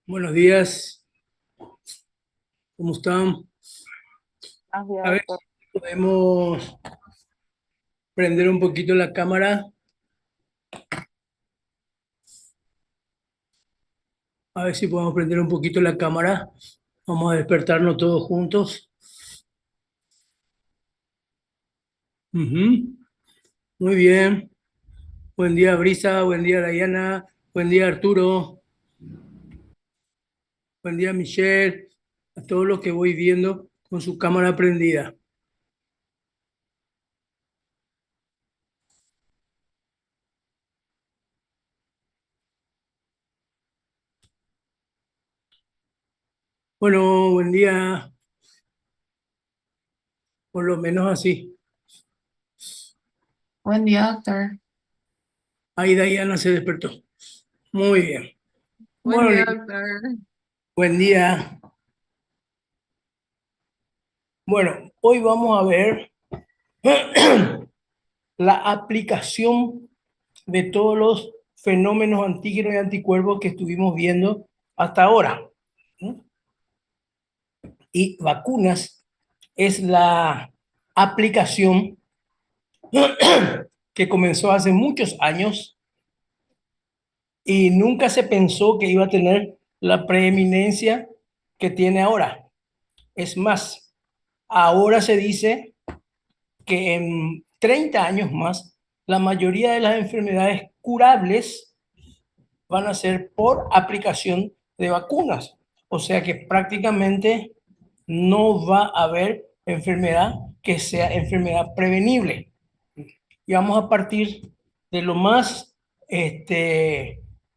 Buenos días, ¿cómo están? A ver Abierto. si podemos prender un poquito la cámara, a ver si podemos prender un poquito la cámara. Vamos a despertarnos todos juntos. Ujú. Muy bien. Buen día, Brisa, buen día, Dayana, buen día, Arturo, buen día, Michelle, a todos los que voy viendo con su cámara prendida. Bueno, buen día, por lo menos así. Buen día, doctor. Ahí Dayana se despertó. Muy bien. Buen Bueno, día, doctor. buen día. Bueno, hoy vamos a ver la aplicación de todos los fenómenos antígenos y anticuerpos que estuvimos viendo hasta ahora, ¿no? Y vacunas es la aplicación que comenzó hace muchos años y nunca se pensó que iba a tener la preeminencia que tiene ahora. Es más, ahora se dice que en 30 años más, la mayoría de las enfermedades curables van a ser por aplicación de vacunas. O sea que prácticamente no va a haber enfermedad que sea enfermedad prevenible. Y vamos a partir de lo más,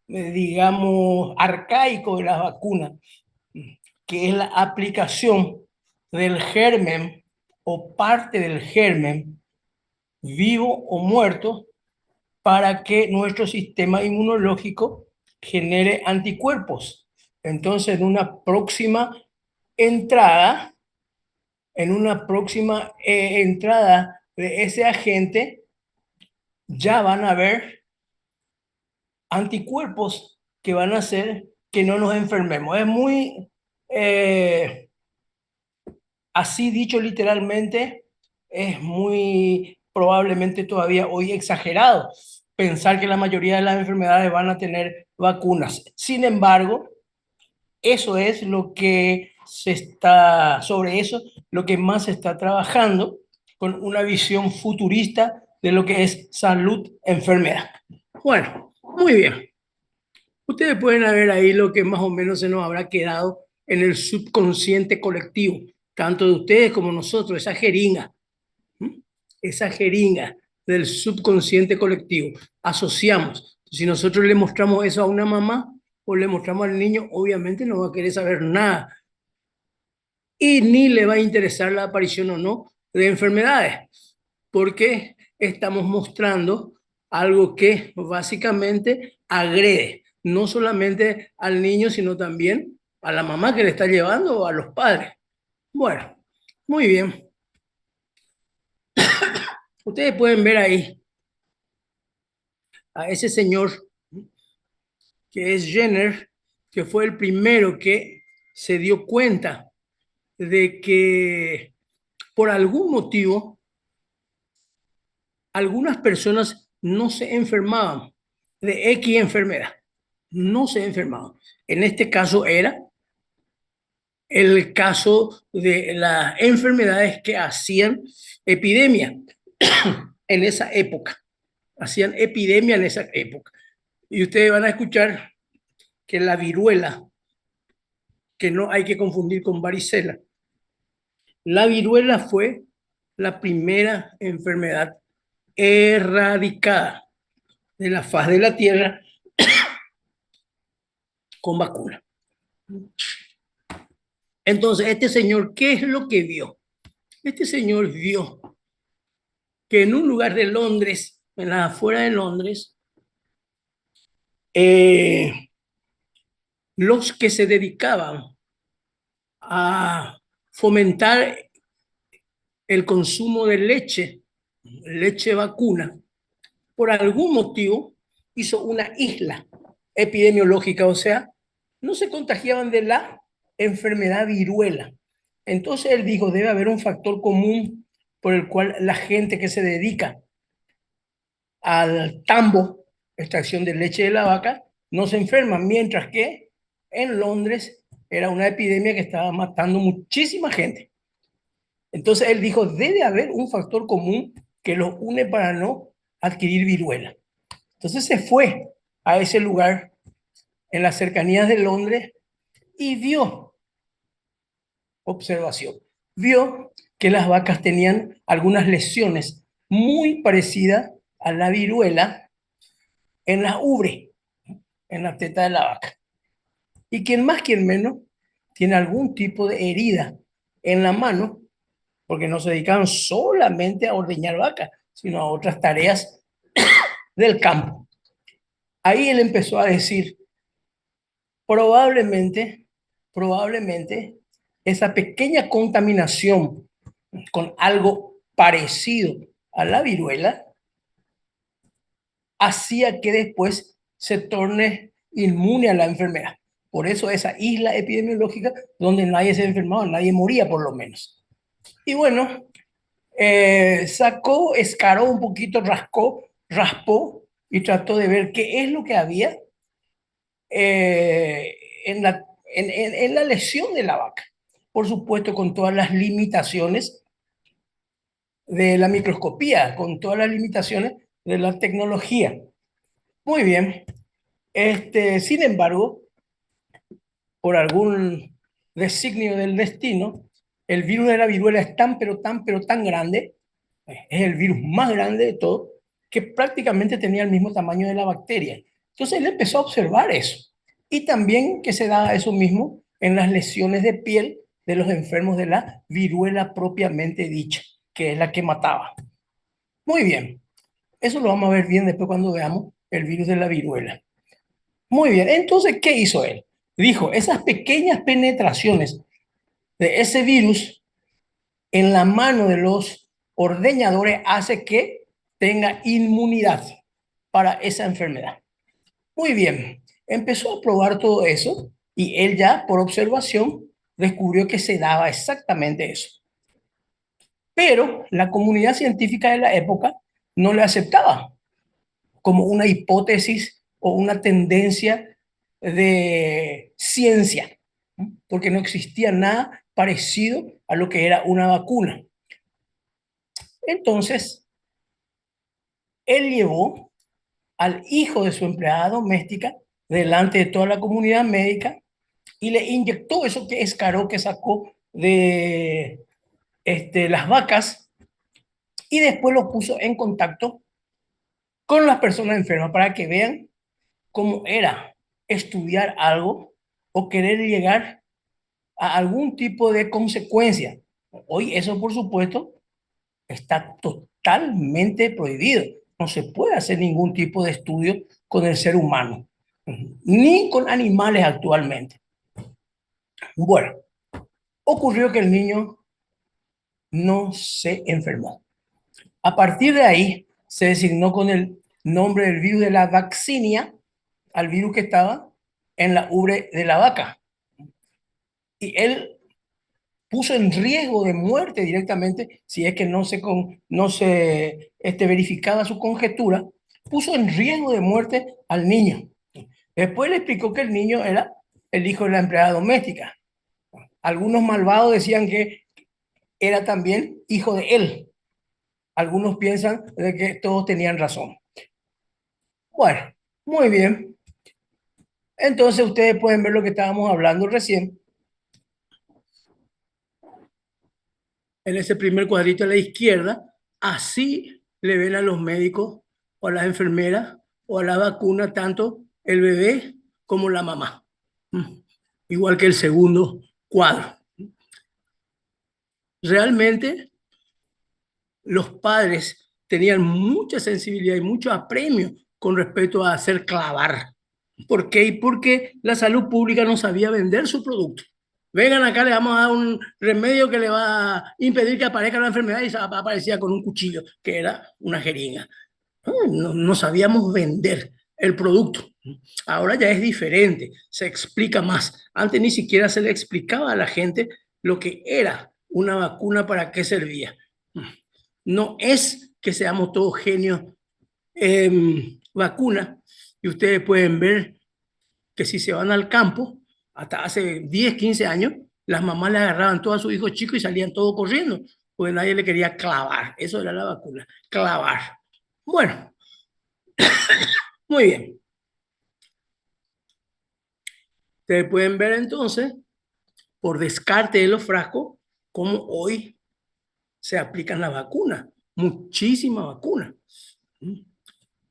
digamos, arcaico de las vacunas, que es la aplicación del germen o parte del germen, vivo o muerto, para que nuestro sistema inmunológico genere anticuerpos. Entonces, entrada, en una próxima entrada de ese agente, ya van a haber anticuerpos que van a hacer que no nos enfermemos. Es muy, así dicho literalmente, es muy probablemente todavía hoy exagerado pensar que la mayoría de las enfermedades van a tener vacunas. Sin embargo, eso es lo que sobre eso, lo que más se está trabajando con una visión futurista de lo que es salud-enfermedad. Bueno, muy bien. Ustedes pueden ver ahí lo que más o menos se nos habrá quedado en el subconsciente colectivo, tanto de ustedes como nosotros, esa jeringa del subconsciente colectivo. Asociamos. Si nosotros le mostramos eso a una mamá o le mostramos al niño, obviamente no va a querer saber nada y ni le va a interesar la aparición o no de enfermedades, porque estamos mostrando algo que básicamente agrede no solamente al niño, sino también a la mamá que le está llevando o a los padres. Bueno, muy bien. Ustedes pueden ver ahí a ese señor que es Jenner, que fue el primero que se dio cuenta de que por algún motivo algunas personas no se enfermaban de X enfermedad, no se enfermaban. En este caso era el caso de las enfermedades que hacían epidemia en esa época, hacían epidemia en esa época. Y ustedes van a escuchar que la viruela, que no hay que confundir con varicela, la viruela fue la primera enfermedad erradicada de la faz de la Tierra con vacuna. Entonces, este señor, ¿qué es lo que vio? Este señor vio que en un lugar de Londres, en la afuera de Londres, eh, los que se dedicaban a fomentar el consumo de leche, leche vacuna, por algún motivo hizo una isla epidemiológica, o sea, no se contagiaban de la enfermedad viruela. Entonces él dijo, debe haber un factor común por el cual la gente que se dedica al tambo, extracción de leche de la vaca, no se enferma, mientras que en Londres era una epidemia que estaba matando muchísima gente. Entonces él dijo, debe haber un factor común que los une para no adquirir viruela. Entonces se fue a ese lugar en las cercanías de Londres y vio, observación, vio que las vacas tenían algunas lesiones muy parecidas a la viruela en la ubre, en la teta de la vaca. Y quien más, quien menos, tiene algún tipo de herida en la mano, porque no se dedicaban solamente a ordeñar vacas, sino a otras tareas del campo. Ahí él empezó a decir, probablemente esa pequeña contaminación con algo parecido a la viruela hacía que después se torne inmune a la enfermedad. Por eso esa isla epidemiológica donde nadie se enfermaba, nadie moría por lo menos. Y bueno, sacó, escaró un poquito, rascó, raspó y trató de ver qué es lo que había eh, en la lesión de la vaca. Por supuesto, con todas las limitaciones de la microscopía, con todas las limitaciones de la tecnología. Muy bien. Sin embargo, por algún designio del destino, el virus de la viruela es pero tan grande, es el virus más grande de todo, que prácticamente tenía el mismo tamaño de la bacteria. Entonces él empezó a observar eso. Y también que se da eso mismo en las lesiones de piel de los enfermos de la viruela propiamente dicha, que es la que mataba. Muy bien. Eso lo vamos a ver bien después cuando veamos el virus de la viruela. Muy bien. Entonces, ¿qué hizo él? Dijo, esas pequeñas penetraciones de ese virus en la mano de los ordeñadores hace que tenga inmunidad para esa enfermedad. Muy bien, empezó a probar todo eso y él ya por observación descubrió que se daba exactamente eso. Pero la comunidad científica de la época no le aceptaba como una hipótesis o una tendencia de ciencia, porque no existía nada parecido a lo que era una vacuna. Entonces, él llevó al hijo de su empleada doméstica delante de toda la comunidad médica y le inyectó eso que escaró, que sacó de las vacas y después lo puso en contacto con las personas enfermas para que vean cómo era estudiar algo o querer llegar a algún tipo de consecuencia. Hoy eso, por supuesto, está totalmente prohibido. No se puede hacer ningún tipo de estudio con el ser humano, ni con animales actualmente. Bueno, ocurrió que el niño no se enfermó. A partir de ahí se designó con el nombre del virus de la vaccinia al virus que estaba en la ubre de la vaca. Y él puso en riesgo de muerte directamente, si es que no se verificaba su conjetura, puso en riesgo de muerte al niño. Después le explicó que el niño era el hijo de la empleada doméstica. Algunos malvados decían que era también hijo de él. Algunos piensan de que todos tenían razón. Bueno, muy bien. Entonces ustedes pueden ver lo que estábamos hablando recién. En ese primer cuadrito a la izquierda, así le ven a los médicos o a las enfermeras o a la vacuna tanto el bebé como la mamá. Igual que el segundo cuadro. Realmente los padres tenían mucha sensibilidad y mucho apremio con respecto a hacer clavar. ¿Por qué? Porque la salud pública no sabía vender su producto. Vengan acá, le vamos a dar un remedio que le va a impedir que aparezca la enfermedad y aparecía con un cuchillo, que era una jeringa. No sabíamos vender el producto. Ahora ya es diferente, se explica más. Antes ni siquiera se le explicaba a la gente lo que era una vacuna, para qué servía. No es que seamos todos genios vacuna, y ustedes pueden ver que si se van al campo, hasta hace 10, 15 años, las mamás le agarraban todos a sus hijos chicos y salían todos corriendo, porque nadie le quería clavar. Eso era la vacuna, clavar. Bueno, muy bien. Ustedes pueden ver entonces, por descarte de los frascos, cómo hoy se aplican las vacunas. Muchísimas vacunas.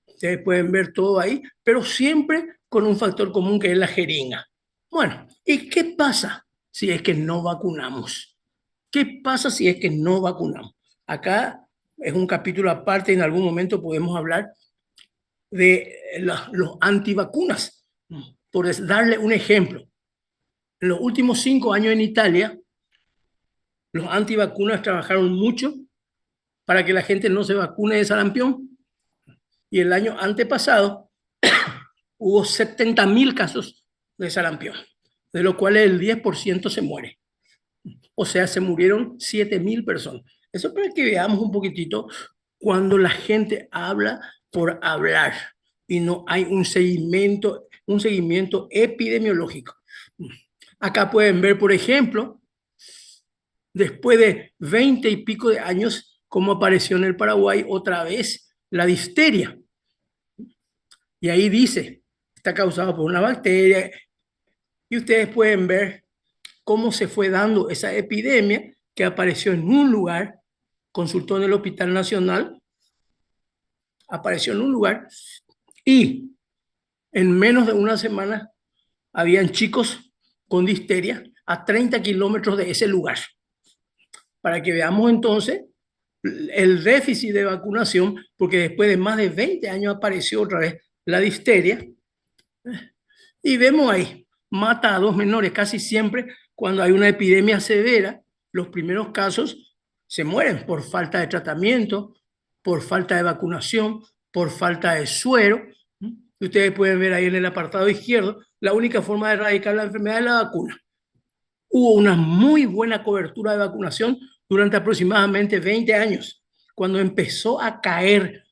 Ustedes pueden ver todo ahí, pero siempre con un factor común, que es la jeringa. Bueno, ¿y qué pasa si es que no vacunamos? ¿Qué pasa si es que no vacunamos? Acá es un capítulo aparte, en algún momento podemos hablar de los antivacunas. Por darle un ejemplo, en los últimos 5 años en Italia, los antivacunas trabajaron mucho para que la gente no se vacune de sarampión, y el año antepasado hubo 70.000 casos de sarampión, de los cuales el 10% se muere. O sea, se murieron 7.000 personas. Eso para que veamos un poquitito cuando la gente habla por hablar y no hay un seguimiento epidemiológico. Acá pueden ver, por ejemplo, después de 20 y pico de años, cómo apareció en el Paraguay otra vez la difteria. Y ahí dice, está causado por una bacteria. Y ustedes pueden ver cómo se fue dando esa epidemia, que apareció en un lugar, consultó en el Hospital Nacional, apareció en un lugar, y en menos de una semana habían chicos con difteria a 30 kilómetros de ese lugar. Para que veamos entonces el déficit de vacunación, porque después de más de 20 años apareció otra vez la difteria. Y vemos ahí, mata a 2 menores. Casi siempre cuando hay una epidemia severa, los primeros casos se mueren por falta de tratamiento, por falta de vacunación, por falta de suero. Ustedes pueden ver ahí en el apartado izquierdo, la única forma de erradicar la enfermedad es la vacuna. Hubo una muy buena cobertura de vacunación durante aproximadamente 20 años. Cuando empezó a caer,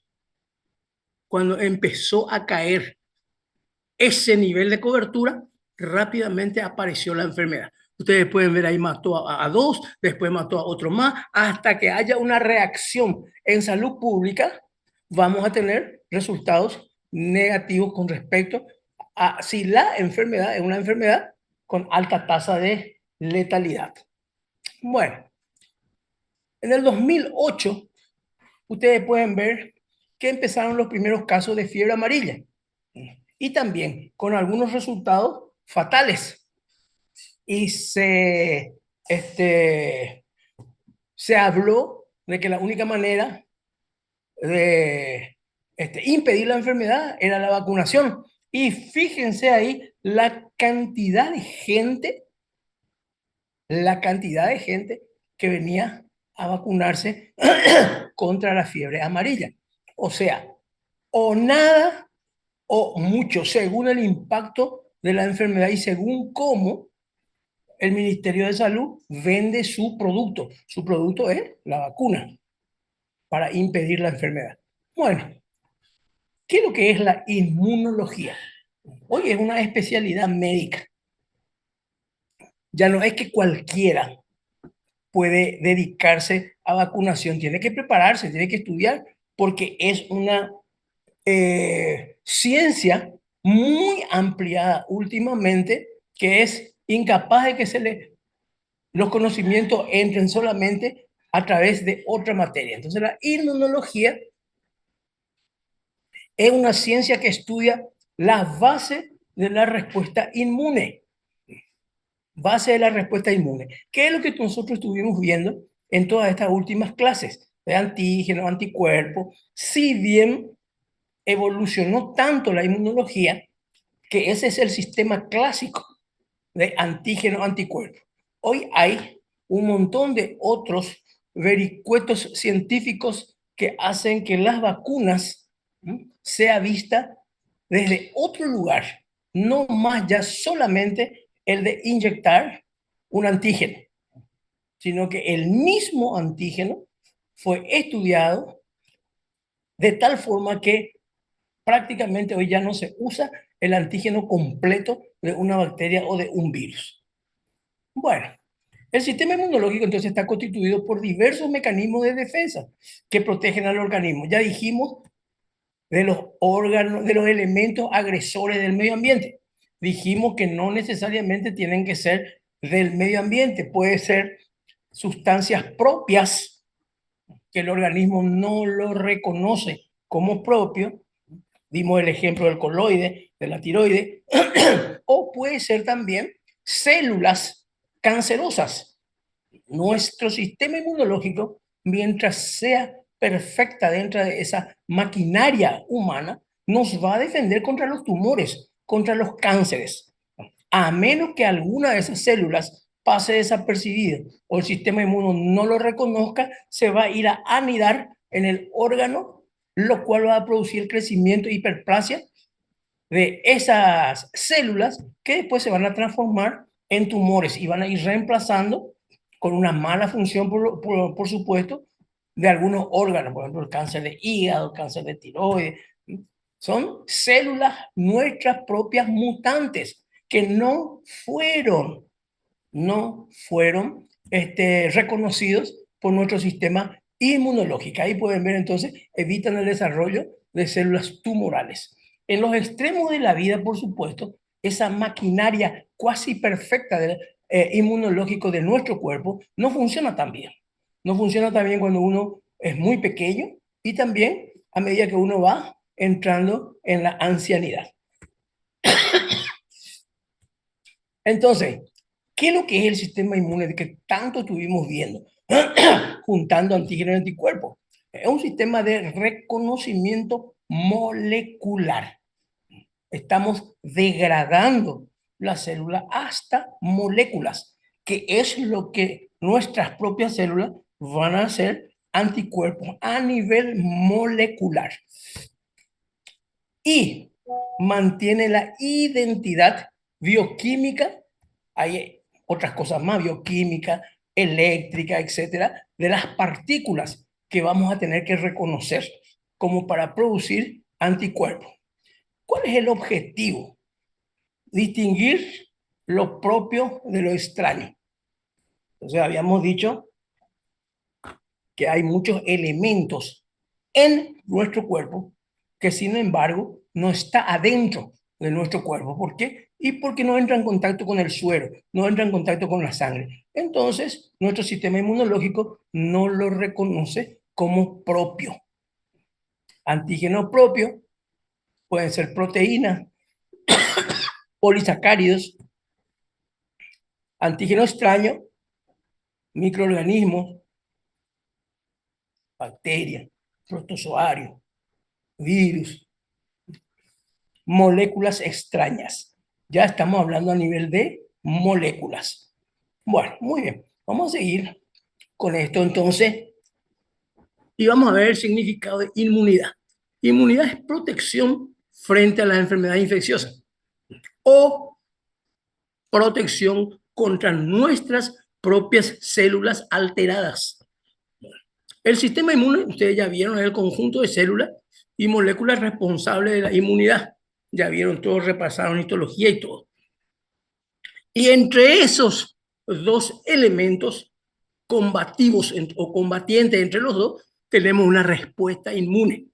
ese nivel de cobertura, rápidamente apareció la enfermedad. Ustedes pueden ver ahí, mató a 2, después mató a otro más, hasta que haya una reacción en salud pública, vamos a tener resultados negativos con respecto a si la enfermedad es una enfermedad con alta tasa de letalidad. Bueno, en el 2008, ustedes pueden ver que empezaron los primeros casos de fiebre amarilla, y también con algunos resultados fatales. Y se habló de que la única manera de impedir la enfermedad era la vacunación. Y fíjense ahí la cantidad de gente que venía a vacunarse contra la fiebre amarilla. O sea, o nada o mucho, según el impacto de la enfermedad y según cómo el Ministerio de Salud vende su producto. Su producto es la vacuna para impedir la enfermedad. Bueno, ¿qué es lo que es la inmunología? Hoy es una especialidad médica. Ya no es que cualquiera puede dedicarse a vacunación, tiene que prepararse, tiene que estudiar, porque es una ciencia muy ampliada últimamente, que es incapaz de que los conocimientos entren solamente a través de otra materia. Entonces, la inmunología es una ciencia que estudia las bases de la respuesta inmune. Base de la respuesta inmune. ¿Qué es lo que nosotros estuvimos viendo en todas estas últimas clases? De antígenos, anticuerpos. Si bien evolucionó tanto la inmunología, que ese es el sistema clásico de antígeno anticuerpo. Hoy hay un montón de otros vericuetos científicos que hacen que las vacunas sea vista desde otro lugar, no más ya solamente el de inyectar un antígeno, sino que el mismo antígeno fue estudiado de tal forma que prácticamente hoy ya no se usa el antígeno completo de una bacteria o de un virus. Bueno, el sistema inmunológico entonces está constituido por diversos mecanismos de defensa que protegen al organismo. Ya dijimos de los órganos, de los elementos agresores del medio ambiente. Dijimos que no necesariamente tienen que ser del medio ambiente, puede ser sustancias propias que el organismo no lo reconoce como propio. Dimos el ejemplo del coloide, de la tiroide, o puede ser también células cancerosas. Nuestro sistema inmunológico, mientras sea perfecta dentro de esa maquinaria humana, nos va a defender contra los tumores, contra los cánceres. A menos que alguna de esas células pase desapercibida o el sistema inmuno no lo reconozca, se va a ir a anidar en el órgano, lo cual va a producir crecimiento y hiperplasia de esas células que después se van a transformar en tumores y van a ir reemplazando con una mala función, por supuesto, de algunos órganos, por ejemplo, el cáncer de hígado, el cáncer de tiroides. Son células nuestras propias mutantes que no fueron reconocidos por nuestro sistema inmunológico. Ahí pueden ver entonces, evitan el desarrollo de células tumorales. En los extremos de la vida, por supuesto, esa maquinaria cuasi perfecta del inmunológico de nuestro cuerpo no funciona tan bien. No funciona tan bien cuando uno es muy pequeño y también a medida que uno va entrando en la ancianidad. Entonces, ¿qué es lo que es el sistema inmune de que tanto estuvimos viendo? Juntando antígenos y anticuerpos. Es un sistema de reconocimiento molecular. Estamos degradando la célula hasta moléculas, que es lo que nuestras propias células van a hacer anticuerpos a nivel molecular. Y mantiene la identidad bioquímica, hay otras cosas más, bioquímica, eléctrica, etcétera, de las partículas que vamos a tener que reconocer como para producir anticuerpos. ¿Cuál es el objetivo? Distinguir lo propio de lo extraño. Entonces habíamos dicho que hay muchos elementos en nuestro cuerpo que sin embargo no está adentro de nuestro cuerpo. ¿Por qué? Y porque no entra en contacto con el suero, no entra en contacto con la sangre. Entonces, nuestro sistema inmunológico no lo reconoce como propio. Antígeno propio pueden ser proteínas, polisacáridos, antígeno extraño, microorganismos, bacterias, protozoarios, virus, moléculas extrañas. Ya estamos hablando a nivel de moléculas. Bueno, muy bien. Vamos a seguir con esto entonces y vamos a ver el significado de inmunidad. Inmunidad es protección frente a las enfermedades infecciosas o protección contra nuestras propias células alteradas. El sistema inmune, ustedes ya vieron, es el conjunto de células y moléculas responsables de la inmunidad. Ya vieron, todos repasaron histología y todo. Y entre esos dos elementos combativos o combatientes entre los dos, tenemos una respuesta inmune,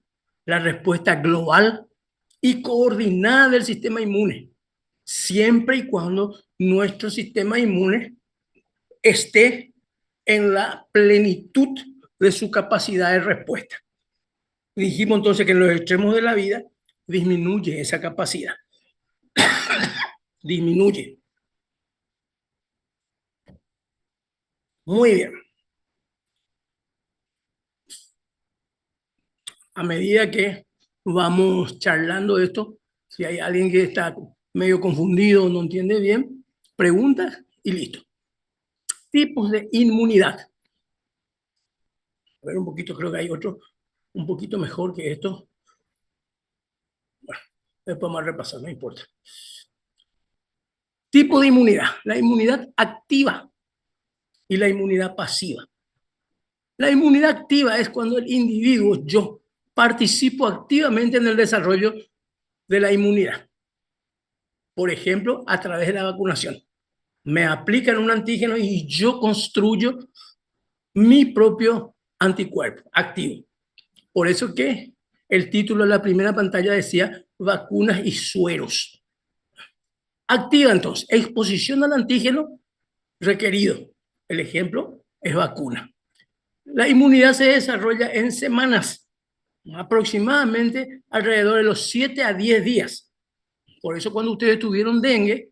la respuesta global y coordinada del sistema inmune, siempre y cuando nuestro sistema inmune esté en la plenitud de su capacidad de respuesta. Dijimos entonces que en los extremos de la vida disminuye esa capacidad, disminuye. Muy bien. A medida que vamos charlando esto, si hay alguien que está medio confundido o no entiende bien, preguntas y listo. Tipos de inmunidad. A ver un poquito, creo que hay otro un poquito mejor que esto. Bueno, Después vamos a repasar, no importa. Tipo de inmunidad. La inmunidad activa y la inmunidad pasiva. La inmunidad activa es cuando el individuo, yo, participo activamente en el desarrollo de la inmunidad. Por ejemplo, a través de la vacunación. Me aplican un antígeno y yo construyo mi propio anticuerpo activo. Por eso que el título de la primera pantalla decía vacunas y sueros. Activa entonces, exposición al antígeno requerido. El ejemplo es vacuna. La inmunidad se desarrolla en semanas, aproximadamente alrededor de los 7 a 10 días. Por eso cuando ustedes tuvieron dengue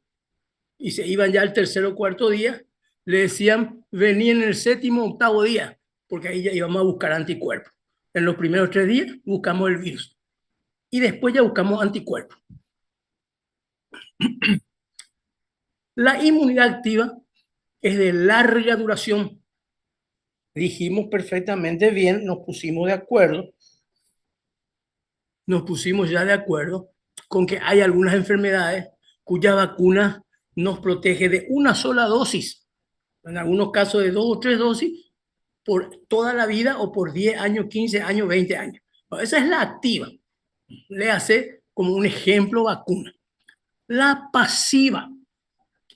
y se iban ya al tercer o cuarto día, le decían, vení en el séptimo o octavo día, porque ahí ya íbamos a buscar anticuerpos. En los primeros 3 días buscamos el virus y después ya buscamos anticuerpos. La inmunidad activa es de larga duración. Dijimos perfectamente bien, nos pusimos ya de acuerdo con que hay algunas enfermedades cuya vacuna nos protege de una sola dosis, en algunos casos de 2 o 3 dosis, por toda la vida o por 10 años, 15 años, 20 años. Esa es la activa. Le hace como un ejemplo vacuna. La pasiva.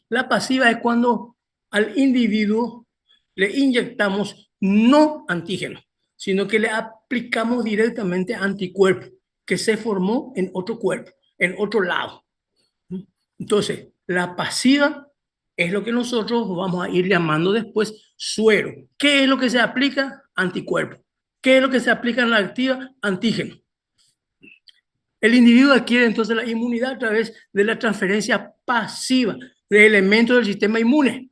La pasiva es cuando al individuo le inyectamos no antígenos, sino que le aplicamos directamente anticuerpo que se formó en otro cuerpo, en otro lado. Entonces, la pasiva es lo que nosotros vamos a ir llamando después suero. ¿Qué es lo que se aplica? Anticuerpo. ¿Qué es lo que se aplica en la activa? Antígeno. El individuo adquiere entonces la inmunidad a través de la transferencia pasiva de elementos del sistema inmune.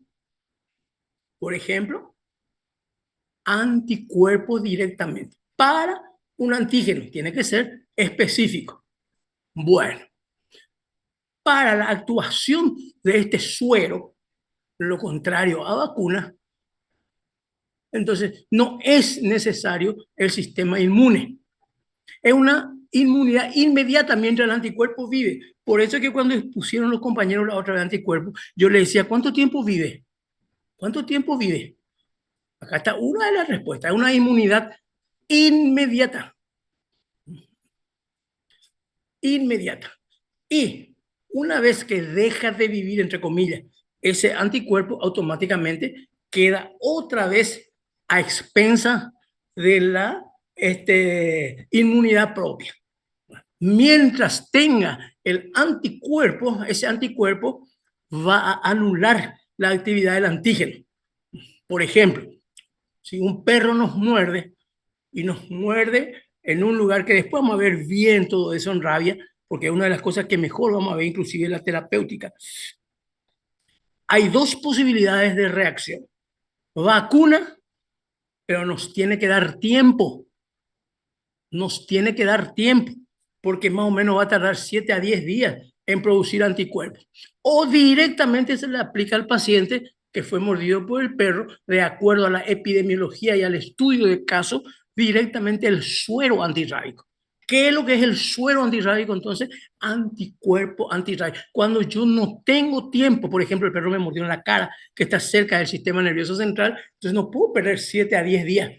Por ejemplo, anticuerpos directamente para un antígeno. Tiene que ser específico. Bueno, para la actuación de este suero, lo contrario a vacuna, entonces no es necesario el sistema inmune. Es una inmunidad inmediata mientras el anticuerpo vive. Por eso es que cuando pusieron los compañeros la otra vez anticuerpo, yo le decía, ¿cuánto tiempo vive? ¿Cuánto tiempo vive? Acá está una de las respuestas, es una inmunidad inmediata. Inmediata. Y una vez que deja de vivir, entre comillas, ese anticuerpo automáticamente queda otra vez a expensa de la inmunidad propia. Mientras tenga el anticuerpo, ese anticuerpo va a anular la actividad del antígeno. Por ejemplo, si un perro nos muerde y nos muerde en un lugar que después vamos a ver bien todo eso en rabia, porque es una de las cosas que mejor vamos a ver inclusive en la terapéutica. Hay dos posibilidades de reacción. Vacuna, pero nos tiene que dar tiempo. Nos tiene que dar tiempo, porque más o menos va a tardar 7 a 10 días en producir anticuerpos. O directamente se le aplica al paciente que fue mordido por el perro, de acuerdo a la epidemiología y al estudio de caso, directamente el suero antirrábico. ¿Qué es lo que es el suero antirrábico? Entonces, anticuerpo antirrábico. Cuando yo no tengo tiempo, por ejemplo, el perro me mordió en la cara, que está cerca del sistema nervioso central, entonces no puedo perder 7 a 10 días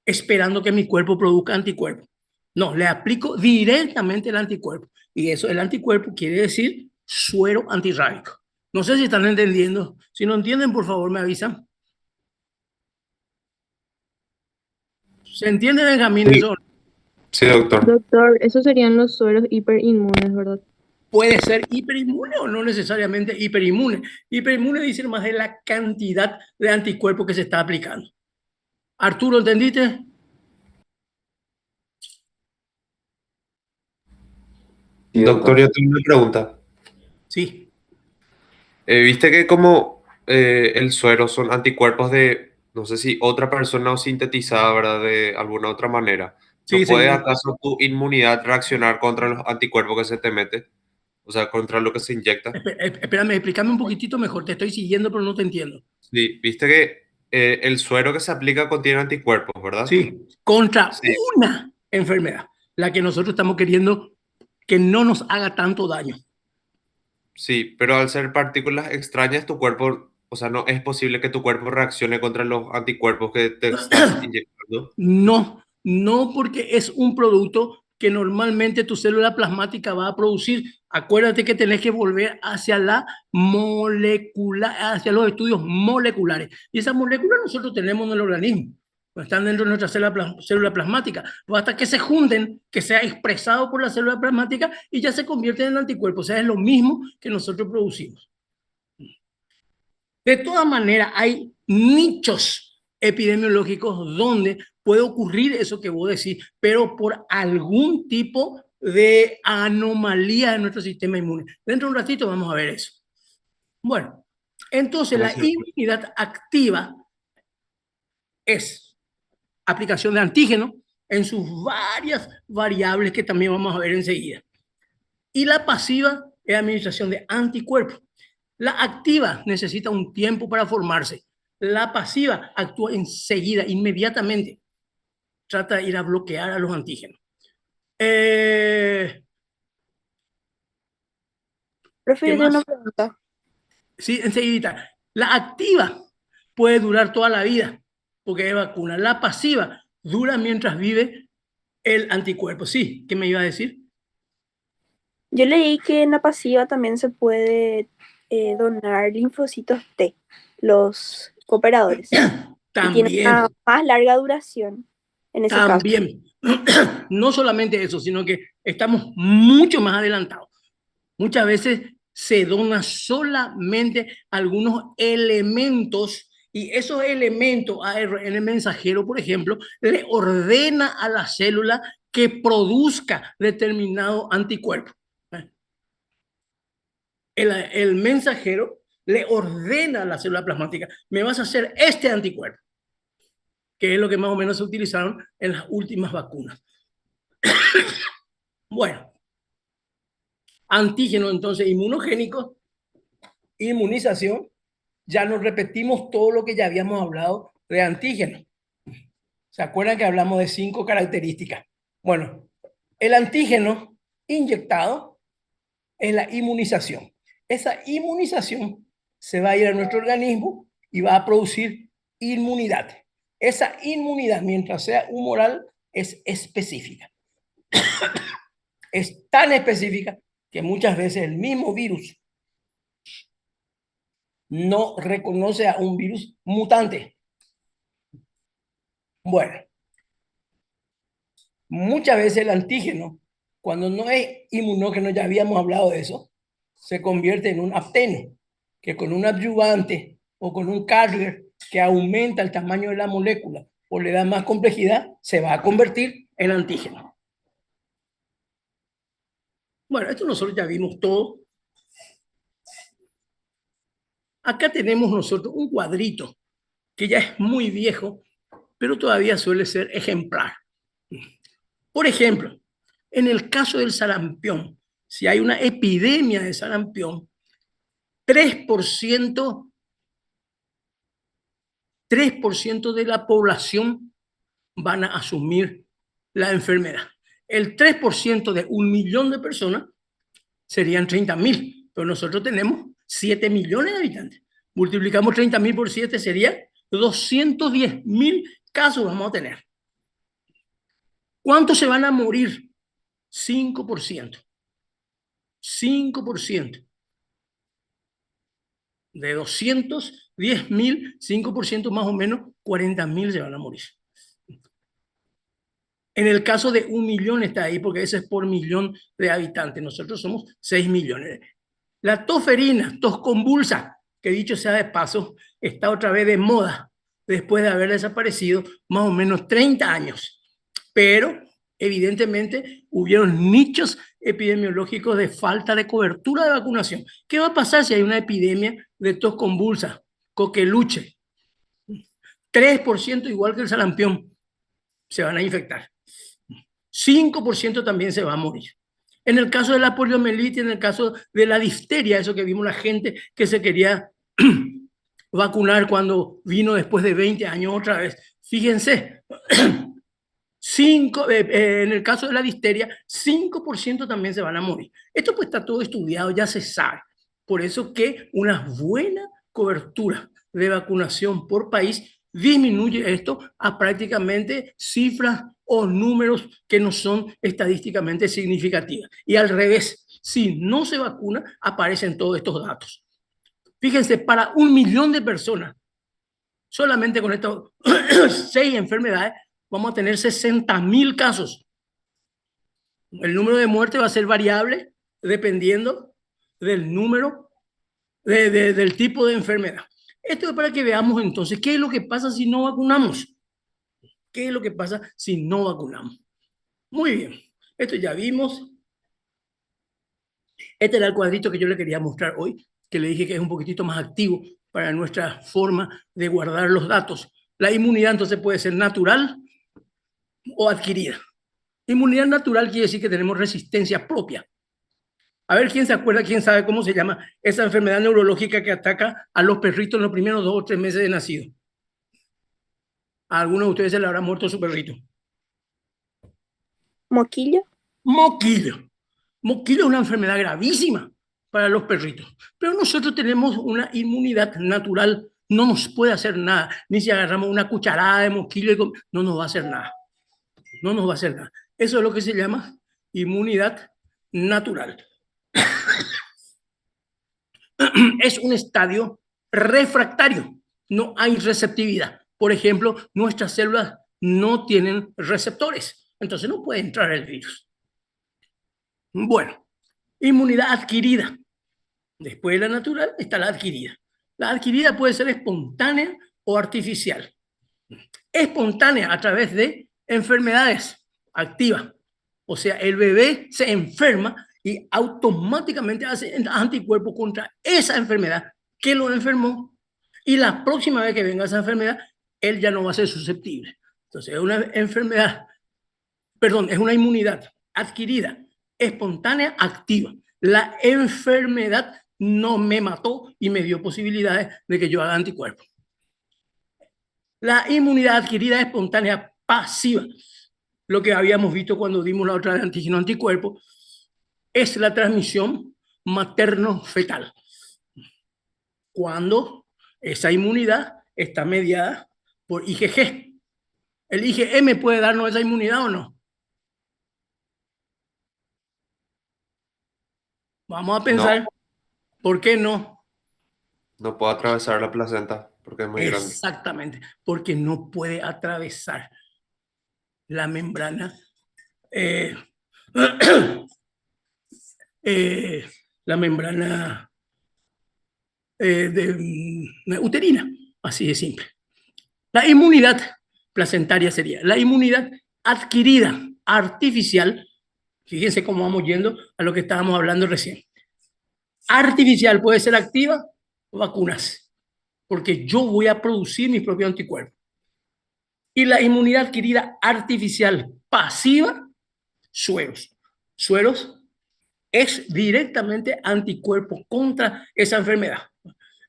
esperando que mi cuerpo produzca anticuerpos. No, le aplico directamente el anticuerpo. Y eso, el anticuerpo quiere decir suero antirrábico. No sé si están entendiendo. Si no entienden, por favor, me avisan. ¿Se entiende, Benjamín, Sí, eso? sí, doctor. Doctor, esos serían los sueros hiperinmunes, ¿verdad? Puede ser hiperinmune o no necesariamente hiperinmune. Hiperinmune dice más de la cantidad de anticuerpos que se está aplicando. Arturo, ¿entendiste? Sí, Doctor, doctor. yo tengo una pregunta. Sí. ¿Viste que como el suero son anticuerpos de, no sé si otra persona o sintetizada, ¿verdad? De alguna otra manera. ¿No Sí, puede señor. acaso tu inmunidad reaccionar contra los anticuerpos que se te mete? O sea, contra lo que se inyecta. Espérame, explícame un poquitito mejor. Te estoy siguiendo, pero no te entiendo. Sí, viste que el suero que se aplica contiene anticuerpos, ¿verdad? Sí, contra Sí, una enfermedad, la que nosotros estamos queriendo que no nos haga tanto daño. Sí, pero al ser partículas extrañas, tu cuerpo, o sea, no es posible que tu cuerpo reaccione contra los anticuerpos que te estás inyectando. No, no porque es un producto que normalmente tu célula plasmática va a producir. Acuérdate que tenés que volver hacia la molecular, hacia los estudios moleculares. Y esas moléculas nosotros tenemos en el organismo, están dentro de nuestra célula plasmática. Basta que se junten, que sea expresado por la célula plasmática y ya se convierten en anticuerpos. O sea, es lo mismo que nosotros producimos. De todas maneras, hay nichos epidemiológicos donde puede ocurrir eso que vos decís, pero por algún tipo de anomalía de nuestro sistema inmune. Dentro de un ratito vamos a ver eso. Bueno, entonces ¿Cómo la se- inmunidad activa es aplicación de antígeno en sus varias variables que también vamos a ver enseguida. Y la pasiva es administración de anticuerpos. La activa necesita un tiempo para formarse. La pasiva actúa enseguida, inmediatamente. Trata de ir a bloquear a los antígenos. Profe, ¿Qué yo tengo una más? pregunta. Sí, enseguida. La activa puede durar toda la vida porque es vacuna. La pasiva dura mientras vive el anticuerpo. Sí, ¿qué me iba a decir? Yo leí que en la pasiva también se puede donar linfocitos T, los cooperadores, y tiene una También, más larga duración en ese caso. también. No solamente eso, sino que estamos mucho más adelantados. Muchas veces se dona solamente algunos elementos y esos elementos ARN mensajero, por ejemplo, le ordena a la célula que produzca determinado anticuerpo. El mensajero le ordena a la célula plasmática, me vas a hacer este anticuerpo, que es lo que más o menos se utilizaron en las últimas vacunas. Bueno, antígenos entonces inmunogénicos, inmunización, ya nos repetimos todo lo que ya habíamos hablado de antígenos. ¿Se acuerdan que hablamos de 5 características? Bueno, el antígeno inyectado es la inmunización. Esa inmunización se va a ir a nuestro organismo y va a producir inmunidad. Esa inmunidad, mientras sea humoral, es específica. Es tan específica que muchas veces el mismo virus no reconoce a un virus mutante. Bueno, muchas veces el antígeno, cuando no es inmunógeno, ya habíamos hablado de eso, se convierte en un apteno, que con un adyuvante o con un carrier que aumenta el tamaño de la molécula o le da más complejidad, se va a convertir en antígeno. Bueno, esto nosotros ya vimos todo. Acá tenemos nosotros un cuadrito que ya es muy viejo, pero todavía suele ser ejemplar. Por ejemplo, en el caso del sarampión, si hay una epidemia de sarampión, 3%, 3% de la población van a asumir la enfermedad. El 3% de 1 millón de personas serían 30.000, pero nosotros tenemos 7 millones de habitantes. Multiplicamos 30.000 por 7, sería 210.000 casos vamos a tener. ¿Cuántos se van a morir? 5%. 5%. De 210.000, 5% más o menos, 40.000 se van a morir. En el caso de 1 millón está ahí, porque ese es por millón de habitantes. Nosotros somos 6 millones. La tosferina, tos convulsa, que dicho sea de paso, está otra vez de moda después de haber desaparecido más o menos 30 años. Pero evidentemente hubieron nichos epidemiológicos de falta de cobertura de vacunación. ¿Qué va a pasar si hay una epidemia de tos convulsa, coqueluche? 3% igual que el sarampión se van a infectar. 5% también se va a morir. En el caso de la poliomielitis, en el caso de la difteria, eso que vimos la gente que se quería vacunar cuando vino después de 20 años otra vez. Fíjense, En el caso de la difteria, 5% también se van a morir. Esto pues está todo estudiado, ya se sabe. Por eso que una buena cobertura de vacunación por país disminuye esto a prácticamente cifras o números que no son estadísticamente significativas. Y al revés, si no se vacuna, aparecen todos estos datos. Fíjense, para 1 millón de personas, solamente con estas 6 enfermedades, vamos a tener 60.000 casos. El número de muertes va a ser variable dependiendo del número, del tipo de enfermedad. Esto es para que veamos entonces qué es lo que pasa si no vacunamos. ¿Qué es lo que pasa si no vacunamos? Muy bien, esto ya vimos. Este era el cuadrito que yo le quería mostrar hoy, que le dije que es un poquitito más activo para nuestra forma de guardar los datos. La inmunidad entonces puede ser natural o adquirida. Inmunidad natural quiere decir que tenemos resistencia propia. A ver quién se acuerda, quién sabe cómo se llama esa enfermedad neurológica que ataca a los perritos en los primeros 2 o 3 meses de nacido. A algunos de ustedes se le habrá muerto su perrito. ¿Moquillo? Moquillo. Moquillo es una enfermedad gravísima para los perritos. Pero nosotros tenemos una inmunidad natural. No nos puede hacer nada. Ni si agarramos una cucharada de moquillo, no nos va a hacer nada. No nos va a hacer nada. Eso es lo que se llama inmunidad natural. Es un estadio refractario. No hay receptividad. Por ejemplo, nuestras células no tienen receptores. Entonces no puede entrar el virus. Bueno, inmunidad adquirida. Después de la natural está la adquirida. La adquirida puede ser espontánea o artificial. Espontánea a través de enfermedades activas. O sea, el bebé se enferma y automáticamente hace anticuerpos contra esa enfermedad que lo enfermó. Y la próxima vez que venga esa enfermedad, él ya no va a ser susceptible. Entonces, es una enfermedad, perdón, es una inmunidad adquirida, espontánea, activa. La enfermedad no me mató y me dio posibilidades de que yo haga anticuerpos. La inmunidad adquirida espontánea pasiva, lo que habíamos visto cuando dimos la otra de antígeno anticuerpo, es la transmisión materno-fetal. Cuando esa inmunidad está mediada por IgG. ¿El IgM puede darnos esa inmunidad o no? Vamos a pensar, No, ¿por qué no? no puedo atravesar la placenta porque es muy grande. Exactamente, porque no puede atravesar la membrana la membrana uterina, así de simple. La inmunidad placentaria sería la inmunidad adquirida, artificial. Fíjense cómo vamos yendo a lo que estábamos hablando recién. Artificial puede ser activa o vacunas, porque yo voy a producir mis propios anticuerpos. Y la inmunidad adquirida artificial pasiva, sueros. Sueros es directamente anticuerpo contra esa enfermedad.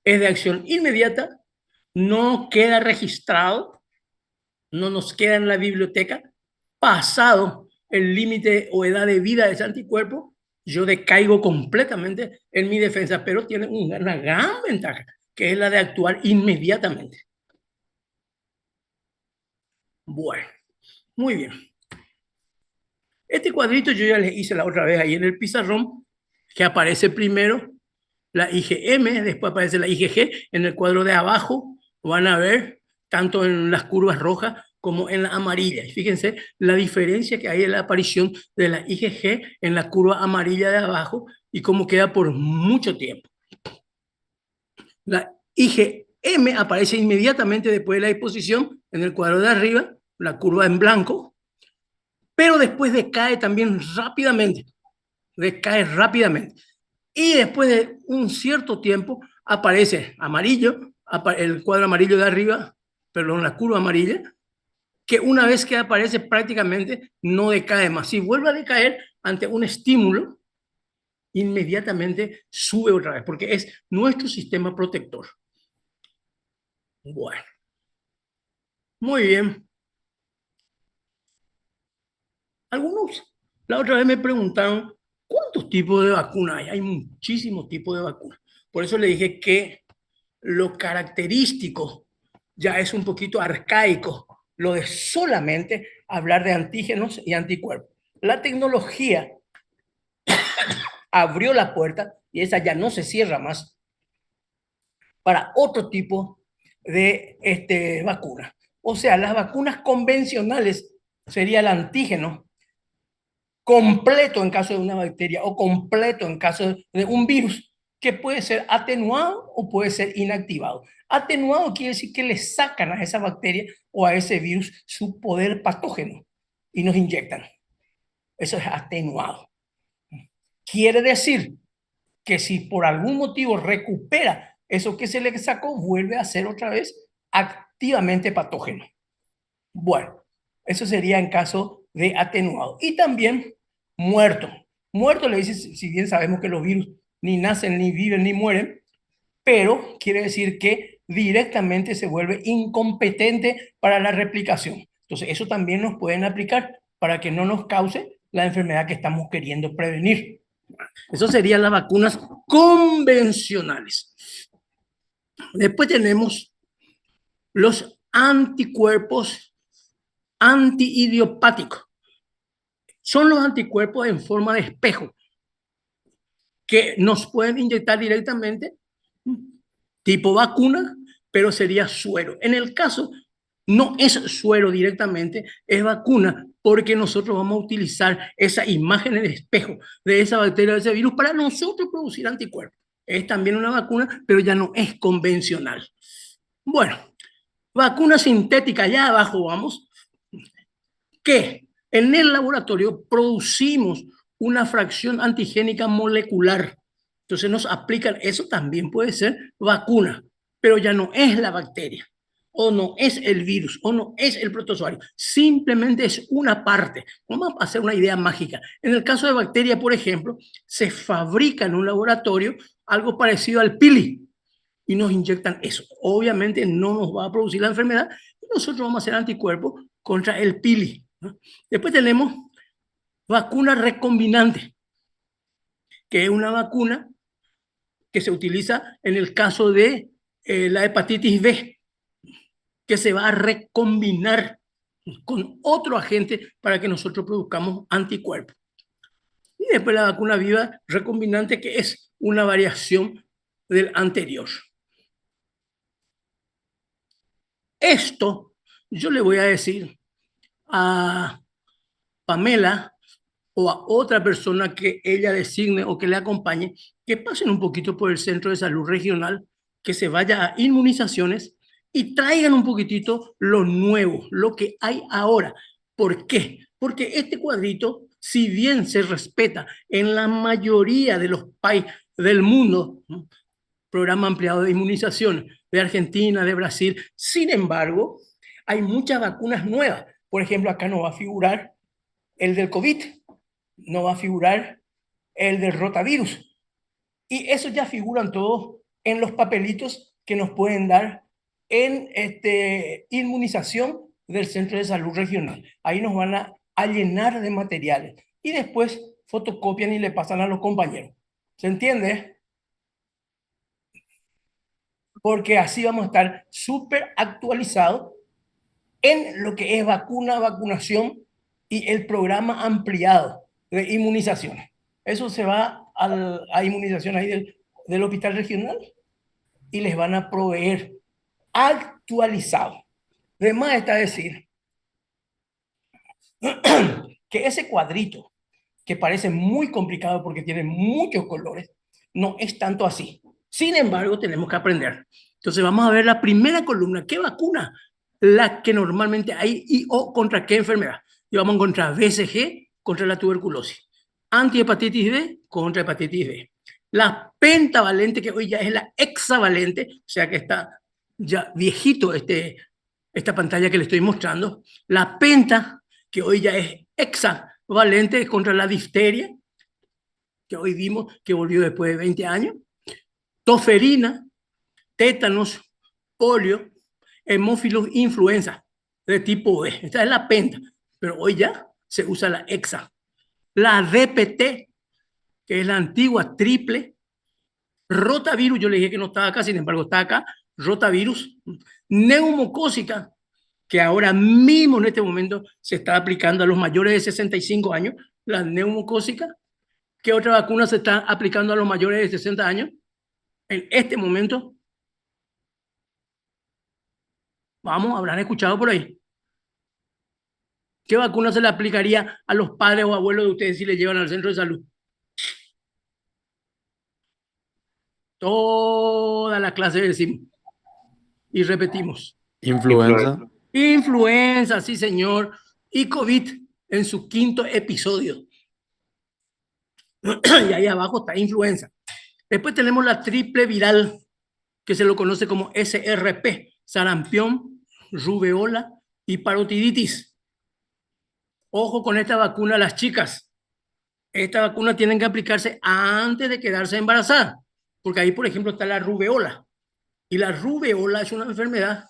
Es de acción inmediata, no queda registrado, no nos queda en la biblioteca. Pasado el límite o edad de vida de ese anticuerpo, yo decaigo completamente en mi defensa, pero tiene una gran ventaja, que es la de actuar inmediatamente. Bueno, muy bien. Este cuadrito yo ya les hice la otra vez ahí en el pizarrón, que aparece primero la IgM, después aparece la IgG. En el cuadro de abajo van a ver, tanto en las curvas rojas como en la amarilla. Y fíjense la diferencia que hay en la aparición de la IgG en la curva amarilla de abajo y cómo queda por mucho tiempo. La IgM aparece inmediatamente después de la exposición en el cuadro de arriba, la curva en blanco, pero después decae también rápidamente. Decae rápidamente. Y después de un cierto tiempo aparece amarillo, el cuadro amarillo de arriba, perdón, la curva amarilla, que una vez que aparece prácticamente no decae más. Si vuelve a decaer ante un estímulo, inmediatamente sube otra vez, porque es nuestro sistema protector. Bueno, muy bien. Algunos, la otra vez me preguntaron, ¿cuántos tipos de vacunas hay? Hay muchísimos tipos de vacunas. Por eso le dije que lo característico ya es un poquito arcaico, lo de solamente hablar de antígenos y anticuerpos. La tecnología abrió la puerta y esa ya no se cierra más para otro tipo de vacuna. O sea, las vacunas convencionales sería el antígeno completo en caso de una bacteria o completo en caso de un virus que puede ser atenuado o puede ser inactivado. Atenuado quiere decir que le sacan a esa bacteria o a ese virus su poder patógeno y nos inyectan. Eso es atenuado. Quiere decir que si por algún motivo recupera eso que se le sacó, vuelve a ser otra vez activamente patógeno. Bueno, eso sería en caso de atenuado. Y también muerto. Muerto le dice, si bien sabemos que los virus ni nacen, ni viven, ni mueren, pero quiere decir que directamente se vuelve incompetente para la replicación. Entonces, eso también nos pueden aplicar para que no nos cause la enfermedad que estamos queriendo prevenir. Eso serían las vacunas convencionales. Después tenemos los anticuerpos antiidiopáticos. Son los anticuerpos en forma de espejo que nos pueden inyectar directamente, tipo vacuna, pero sería suero. En el caso, no es suero directamente, es vacuna, porque nosotros vamos a utilizar esa imagen en el espejo de esa bacteria, de ese virus, para nosotros producir anticuerpos. Es también una vacuna, pero ya no es convencional. Bueno, vacuna sintética, ya abajo vamos, que en el laboratorio producimos una fracción antigénica molecular. Entonces nos aplican, eso también puede ser vacuna, pero ya no es la bacteria, o no es el virus, o no es el protozoario, simplemente es una parte. Vamos a hacer una idea mágica. En el caso de bacteria, por ejemplo, se fabrica en un laboratorio algo parecido al pili y nos inyectan eso. Obviamente no nos va a producir la enfermedad y nosotros vamos a hacer anticuerpos contra el pili, ¿no? Después tenemos vacuna recombinante, que es una vacuna que se utiliza en el caso de la hepatitis B, que se va a recombinar con otro agente para que nosotros produzcamos anticuerpos. Y después la vacuna viva recombinante, que es una variación del anterior. Esto yo le voy a decir a Pamela o a otra persona que ella designe o que le acompañe, que pasen un poquito por el centro de salud regional, que se vaya a inmunizaciones y traigan un poquitito lo nuevo, lo que hay ahora. ¿Por qué? Porque este cuadrito, si bien se respeta en la mayoría de los países del mundo, ¿no?, programa ampliado de inmunización de Argentina, de Brasil, sin embargo, hay muchas vacunas nuevas. Por ejemplo, acá no va a figurar el del COVID, no va a figurar el del rotavirus. Y eso ya figuran todos en los papelitos que nos pueden dar en inmunización del Centro de Salud Regional. Ahí nos van a llenar de materiales y después fotocopian y le pasan a los compañeros. ¿Se entiende? Porque así vamos a estar súper actualizados en lo que es vacuna, vacunación y el programa ampliado de inmunizaciones. Eso se va a inmunización ahí del hospital regional y les van a proveer actualizado. Además está decir que ese cuadrito, que parece muy complicado porque tiene muchos colores, no es tanto así. Sin embargo, tenemos que aprender. Entonces vamos a ver la primera columna. ¿Qué vacuna? La que normalmente hay y o contra qué enfermedad. Y vamos contra BCG, contra la tuberculosis. Antihepatitis B, contra hepatitis B. La pentavalente, que hoy ya es la hexavalente, o sea que está ya viejito esta pantalla que le estoy mostrando. La penta, que hoy ya es hexavalente, contra la difteria, que hoy vimos que volvió después de 20 años. Toferina, tétanos, polio, hemófilos influenza de tipo B. Esta es la penta, pero hoy ya se usa la hexa. La DPT, que es la antigua triple. Rotavirus, yo le dije que no estaba acá, sin embargo está acá. Rotavirus. Neumocócica, que ahora mismo en este momento se está aplicando a los mayores de 65 años, la neumocócica. ¿Qué otra vacuna se está aplicando a los mayores de 60 años? En este momento, vamos, habrán escuchado por ahí. ¿Qué vacuna se le aplicaría a los padres o abuelos de ustedes si les llevan al centro de salud? Toda la clase decimos y repetimos. Influenza. Influenza, sí señor, y COVID en su 5º episodio. Y ahí abajo está influenza. Después tenemos la triple viral, que se lo conoce como SRP, sarampión, rubeola y parotiditis. Ojo con esta vacuna, las chicas. Esta vacuna tienen que aplicarse antes de quedarse embarazadas, porque ahí, por ejemplo, está la rubeola. Y la rubeola es una enfermedad,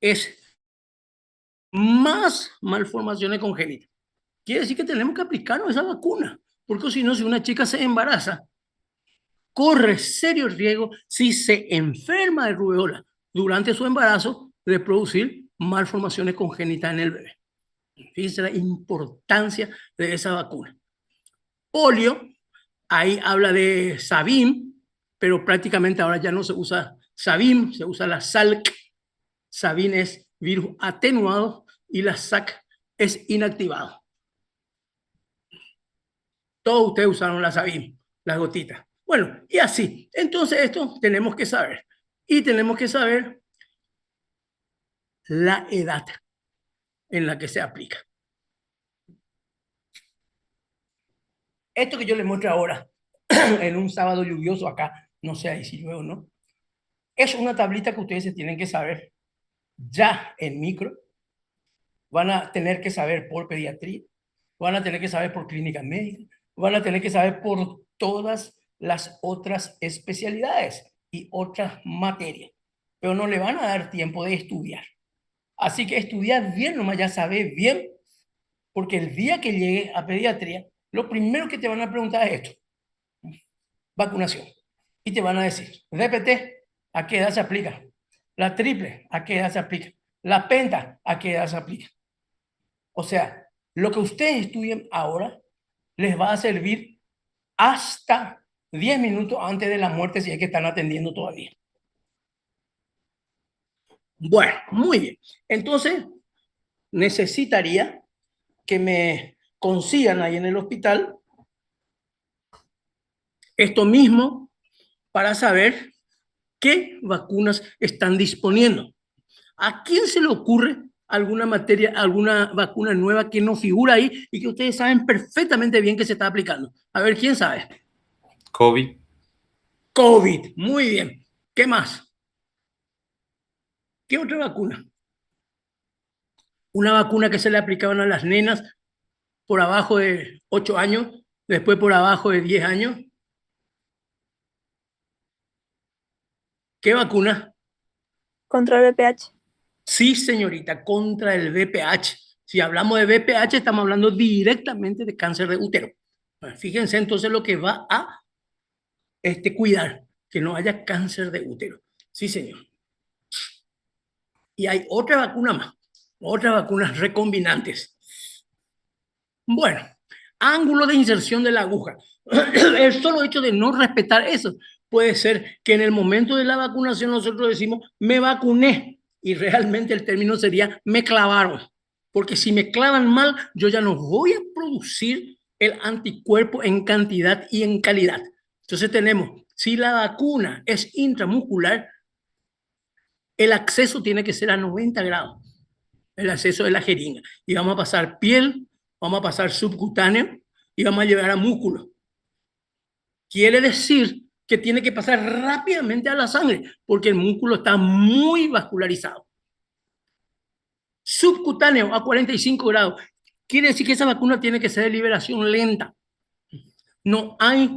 es más malformaciones congénitas. Quiere decir que tenemos que aplicarnos esa vacuna, porque si no, si una chica se embaraza, corre serio riesgo, si se enferma de rubeola durante su embarazo, de producir malformaciones congénitas en el bebé. Fíjense la importancia de esa vacuna. Polio, ahí habla de Sabin, pero prácticamente ahora ya no se usa Sabin, se usa la Salk. Sabin es virus atenuado y la SAC es inactivado. Todos ustedes usaron la Sabin, las gotitas. Bueno, y así. Entonces esto tenemos que saber. Y tenemos que saber la edad en la que se aplica. Esto que yo les muestro ahora, en un sábado lluvioso acá, no sé ahí si llueve o no, es una tablita que ustedes se tienen que saber ya en micro. Van a tener que saber por pediatría, van a tener que saber por clínica médica, van a tener que saber por todas las otras especialidades y otras materias, pero no le van a dar tiempo de estudiar. Así que estudiar bien nomás, ya sabes bien, porque el día que llegue a pediatría, lo primero que te van a preguntar es esto: vacunación. Y te van a decir, DPT, ¿a qué edad se aplica? La triple, ¿a qué edad se aplica? La penta, ¿a qué edad se aplica? O sea, lo que ustedes estudien ahora les va a servir hasta 10 minutos antes de la muerte si es que están atendiendo todavía. Bueno, muy bien. Entonces, necesitaría que me consigan ahí en el hospital esto mismo para saber qué vacunas están disponiendo. ¿A quién se le ocurre alguna materia, alguna vacuna nueva que no figura ahí y que ustedes saben perfectamente bien que se está aplicando? A ver, ¿quién sabe? COVID. COVID, muy bien. ¿Qué más? ¿Qué otra vacuna? Una vacuna que se le aplicaban a las nenas por abajo de 8 años, después por abajo de 10 años. ¿Qué vacuna? Contra el VPH. Sí, señorita, contra el VPH. Si hablamos de VPH, estamos hablando directamente de cáncer de útero. Fíjense entonces lo que va a cuidar, que no haya cáncer de útero. Sí, señor. Y hay otra vacuna más, otras vacunas recombinantes. Bueno, ángulo de inserción de la aguja. El solo hecho de no respetar eso puede ser que en el momento de la vacunación nosotros decimos, me vacuné, y realmente el término sería, me clavaron. Porque si me clavan mal, yo ya no voy a producir el anticuerpo en cantidad y en calidad. Entonces tenemos, si la vacuna es intramuscular, el acceso tiene que ser a 90 grados, el acceso de la jeringa. Y vamos a pasar piel, vamos a pasar subcutáneo y vamos a llegar a músculo. Quiere decir que tiene que pasar rápidamente a la sangre, porque el músculo está muy vascularizado. Subcutáneo a 45 grados. Quiere decir que esa vacuna tiene que ser de liberación lenta. No hay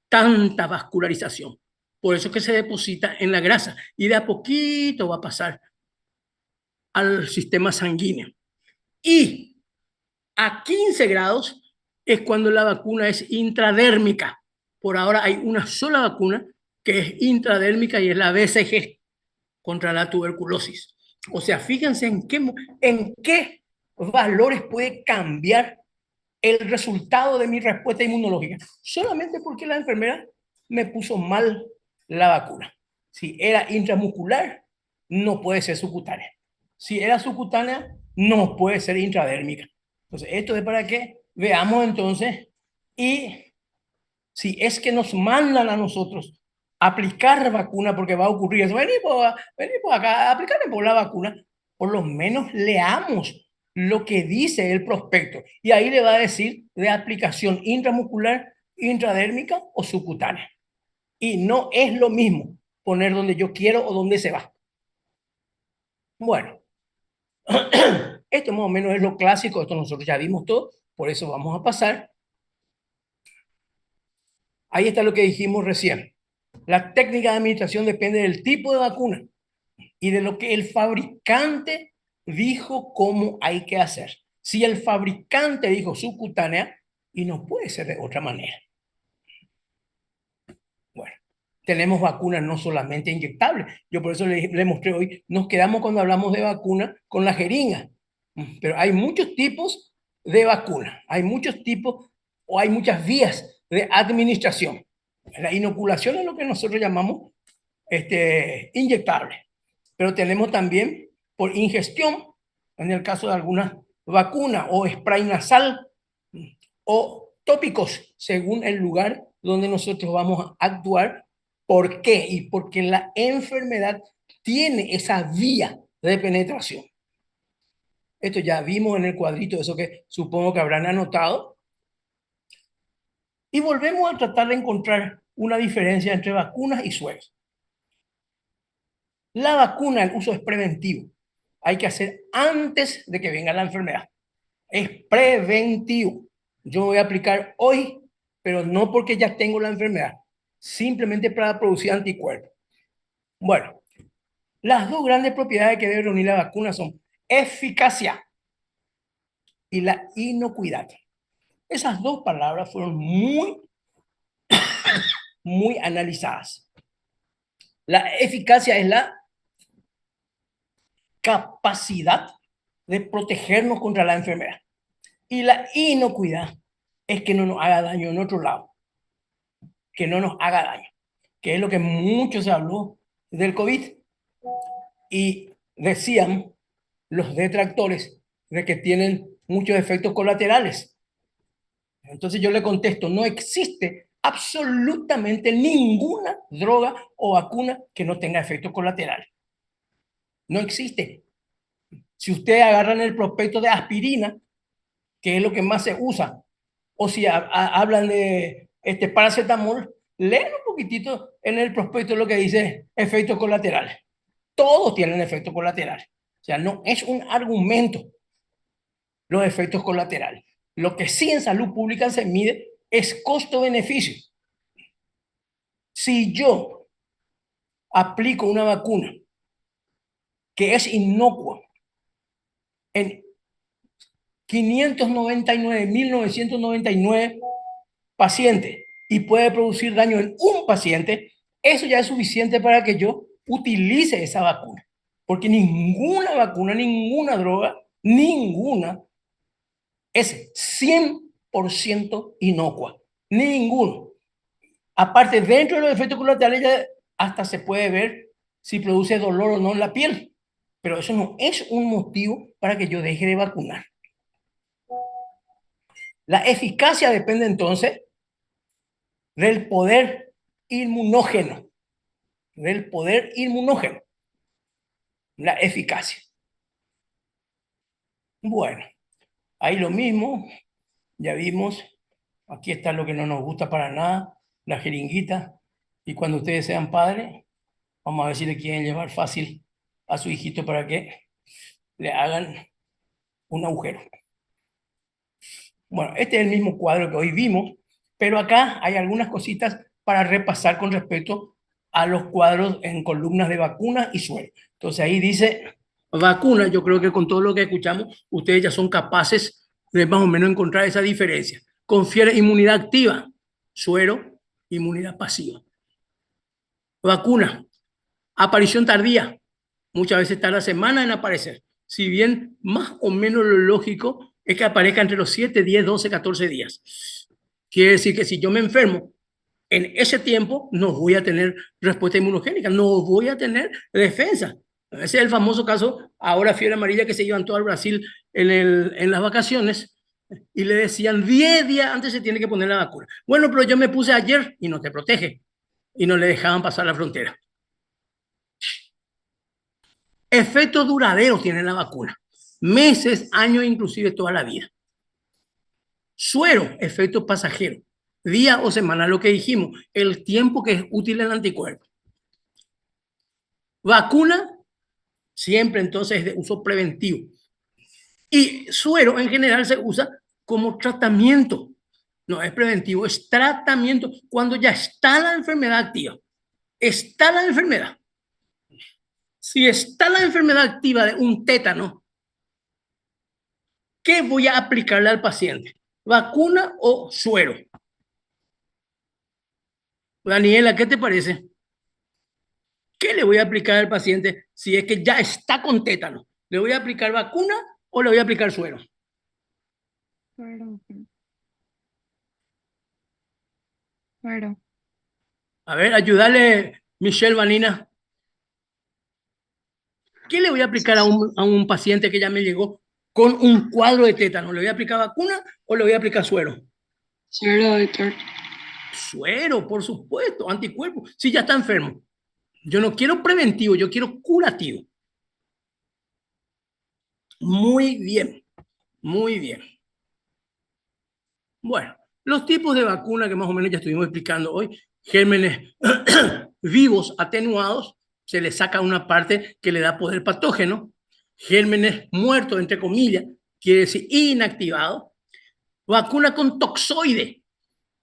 tanta vascularización. Por eso es que se deposita en la grasa y de a poquito va a pasar al sistema sanguíneo. Y A 15 grados es cuando la vacuna es intradérmica. Por ahora hay una sola vacuna que es intradérmica y es la BCG contra la tuberculosis. O sea, fíjense en qué valores puede cambiar el resultado de mi respuesta inmunológica, solamente porque la enfermera me puso mal la vacuna. Si era intramuscular, no puede ser subcutánea. Si era subcutánea, no puede ser intradérmica. Entonces, esto es para que veamos entonces, y si es que nos mandan a nosotros aplicar vacuna, porque va a ocurrir eso, vení por acá, aplicarme por la vacuna, por lo menos leamos lo que dice el prospecto. Y ahí le va a decir de aplicación intramuscular, intradérmica o subcutánea. Y no es lo mismo poner donde yo quiero o donde se va. Bueno, esto más o menos es lo clásico, esto nosotros ya vimos todo, por eso vamos a pasar. Ahí está lo que dijimos recién. La técnica de administración depende del tipo de vacuna y de lo que el fabricante dijo cómo hay que hacer. Si el fabricante dijo subcutánea, y no puede ser de otra manera. Bueno, tenemos vacunas no solamente inyectables. Yo por eso le mostré hoy, nos quedamos cuando hablamos de vacuna con la jeringa. Pero hay muchos tipos de vacuna, hay muchos tipos o hay muchas vías de administración. La inoculación es lo que nosotros llamamos inyectable, pero tenemos también por ingestión, en el caso de algunas vacunas, o spray nasal, o tópicos, según el lugar donde nosotros vamos a actuar. ¿Por qué? Y porque la enfermedad tiene esa vía de penetración. Esto ya vimos en el cuadrito, eso que supongo que habrán anotado. Y volvemos a tratar de encontrar una diferencia entre vacunas y sueros. La vacuna, el uso es preventivo. Hay que hacer antes de que venga la enfermedad. Es preventivo. Yo me voy a aplicar hoy, pero no porque ya tengo la enfermedad, simplemente para producir anticuerpos. Bueno, las dos grandes propiedades que debe reunir la vacuna son eficacia y la inocuidad. Esas dos palabras fueron muy analizadas. La eficacia es la capacidad de protegernos contra la enfermedad. Y la inocuidad es que no nos haga daño en otro lado, que no nos haga daño, que es lo que mucho se habló del COVID. Y decían los detractores de que tienen muchos efectos colaterales. Entonces yo le contesto, no existe absolutamente ninguna droga o vacuna que no tenga efectos colaterales. No existe. Si ustedes agarran el prospecto de aspirina, que es lo que más se usa, o si hablan de paracetamol, leen un poquitito en el prospecto lo que dice efectos colaterales. Todos tienen efectos colaterales. O sea, no es un argumento los efectos colaterales. Lo que sí en salud pública se mide es costo-beneficio. Si yo aplico una vacuna que es inocua en 599.999 pacientes y puede producir daño en un paciente, eso ya es suficiente para que yo utilice esa vacuna. Porque ninguna vacuna, ninguna droga, ninguna es 100% inocua. Ninguno. Aparte, dentro de los efectos colaterales ya hasta se puede ver si produce dolor o no en la piel. Pero eso no es un motivo para que yo deje de vacunar. La eficacia depende entonces del poder inmunógeno. Del poder inmunógeno. La eficacia. Bueno, ahí lo mismo. Ya vimos. Aquí está lo que no nos gusta para nada. La jeringuita. Y cuando ustedes sean padres, vamos a ver si le quieren llevar fácil a su hijito para que le hagan un agujero. Bueno, este es el mismo cuadro que hoy vimos, pero acá hay algunas cositas para repasar con respecto a los cuadros en columnas de vacunas y suero. Entonces ahí dice vacuna, yo creo que con todo lo que escuchamos, ustedes ya son capaces de más o menos encontrar esa diferencia. Confiere inmunidad activa, suero, inmunidad pasiva. Vacuna, aparición tardía, muchas veces tarda semanas en aparecer. Si bien más o menos lo lógico es que aparezca entre los 7, 10, 12, 14 días. Quiere decir que si yo me enfermo en ese tiempo, no voy a tener respuesta inmunogénica, no voy a tener defensa. Ese es el famoso caso, ahora fiebre amarilla, que se iban todo al Brasil en las vacaciones y le decían 10 días antes se tiene que poner la vacuna. Bueno, pero yo me puse ayer y no te protege. Y no le dejaban pasar la frontera. Efectos duraderos tiene la vacuna. Meses, años, inclusive toda la vida. Suero, efecto pasajero. Día o semana, lo que dijimos, el tiempo que es útil el anticuerpo. Vacuna, siempre entonces es de uso preventivo. Y suero en general se usa como tratamiento. No es preventivo, es tratamiento cuando ya está la enfermedad activa. Está la enfermedad. Si está la enfermedad activa de un tétano, ¿qué voy a aplicarle al paciente? ¿Vacuna o suero? Daniela, ¿qué te parece? ¿Qué le voy a aplicar al paciente si es que ya está con tétano? ¿Le voy a aplicar vacuna o le voy a aplicar suero? Suero. Suero. A ver, ayúdale, Michelle Vanina. ¿Qué le voy a aplicar a un paciente que ya me llegó con un cuadro de tétano? ¿Le voy a aplicar vacuna o le voy a aplicar suero? Suero, doctor. Suero, por supuesto, anticuerpos. Si ya está enfermo. Yo no quiero preventivo, yo quiero curativo. Muy bien, muy bien. Bueno, los tipos de vacuna que más o menos ya estuvimos explicando hoy, gérmenes vivos atenuados, se le saca una parte que le da poder patógeno, gérmenes muertos, entre comillas, quiere decir inactivados, vacuna con toxoide.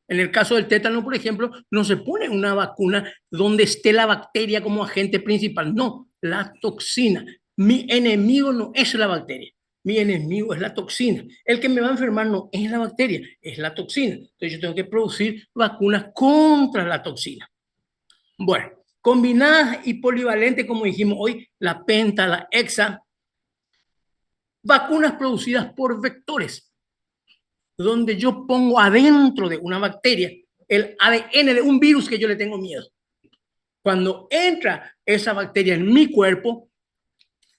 En el caso del tétano, por ejemplo, no se pone una vacuna donde esté la bacteria como agente principal, no, la toxina. Mi enemigo no es la bacteria, mi enemigo es la toxina. El que me va a enfermar no es la bacteria, es la toxina. Entonces yo tengo que producir vacunas contra la toxina. Bueno, combinadas y polivalentes, como dijimos hoy, la penta, la hexa. Vacunas producidas por vectores, donde yo pongo adentro de una bacteria el ADN de un virus que yo le tengo miedo. Cuando entra esa bacteria en mi cuerpo,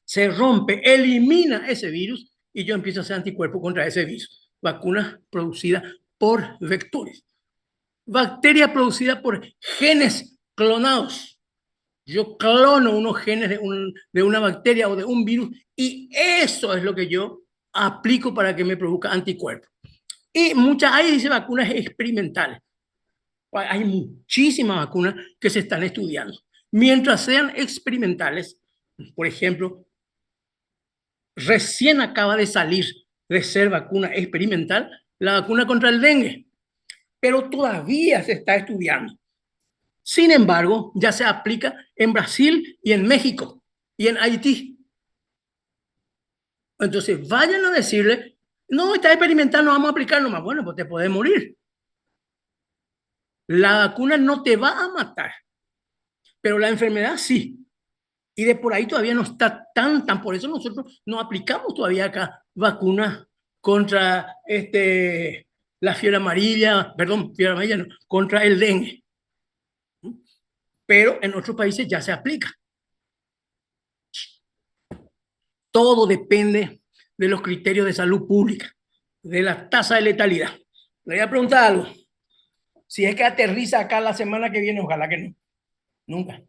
se rompe, elimina ese virus y yo empiezo a hacer anticuerpos contra ese virus. Vacunas producidas por vectores. Bacteria producida por genes clonados. Yo clono unos genes de una bacteria o de un virus y eso es lo que yo aplico para que me produzca anticuerpos. Y hay, dice, vacunas experimentales. Hay muchísimas vacunas que se están estudiando. Mientras sean experimentales, por ejemplo, recién acaba de salir de ser vacuna experimental la vacuna contra el dengue, pero todavía se está estudiando. Sin embargo, ya se aplica en Brasil y en México y en Haití. Entonces, vayan a decirle, no, está experimental, no vamos a aplicar nomás. Bueno, pues te puedes morir. La vacuna no te va a matar, pero la enfermedad sí. Y de por ahí todavía no está tan, por eso nosotros no aplicamos todavía acá vacunas contra la fiebre amarilla, perdón, fiebre amarilla no, contra el dengue. Pero en otros países ya se aplica. Todo depende de los criterios de salud pública, de la tasa de letalidad. Le voy a preguntar algo. Si es que aterriza acá la semana que viene, ojalá que no. Nunca.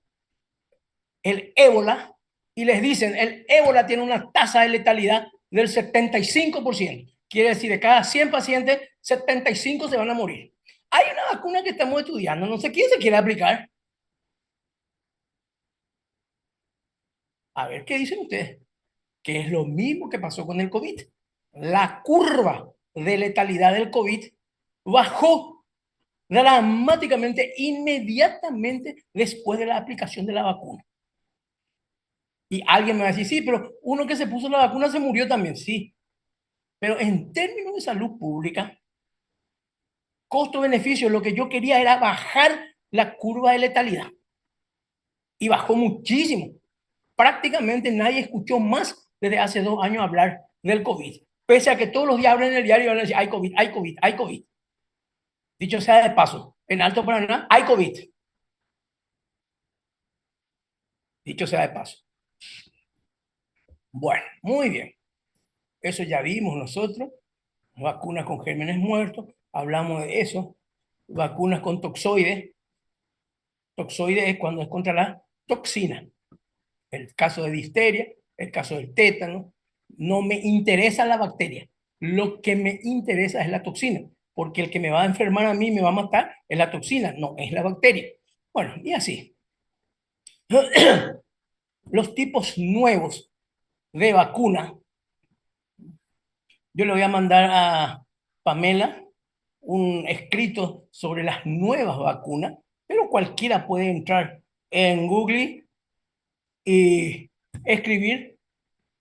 El ébola, y les dicen, el ébola tiene una tasa de letalidad del 75%. Quiere decir, de cada 100 pacientes, 75 se van a morir. Hay una vacuna que estamos estudiando, no sé quién se quiere aplicar. A ver qué dicen ustedes. Que es lo mismo que pasó con el COVID. La curva de letalidad del COVID bajó dramáticamente, inmediatamente después de la aplicación de la vacuna. Y alguien me va a decir, sí, pero uno que se puso la vacuna se murió también. Sí, Pero en términos de salud pública, costo-beneficio, lo que yo quería era bajar la curva de letalidad. Y bajó muchísimo. Prácticamente nadie escuchó más desde hace 2 años hablar del COVID. Pese a que todos los días abren el diario y van a decir, hay COVID, hay COVID, hay COVID. Dicho sea de paso, en Alto Paraná hay COVID. Dicho sea de paso. Bueno, muy bien. Eso ya vimos nosotros. Vacunas con gérmenes muertos. Hablamos de eso. Vacunas con toxoides. Toxoides es cuando es contra la toxina. El caso de difteria, el caso del tétano. No me interesa la bacteria. Lo que me interesa es la toxina. Porque el que me va a enfermar a mí, me va a matar, es la toxina, no es la bacteria. Bueno, y así. Los tipos nuevos de vacuna. Yo le voy a mandar a Pamela un escrito sobre las nuevas vacunas, pero cualquiera puede entrar en Google y escribir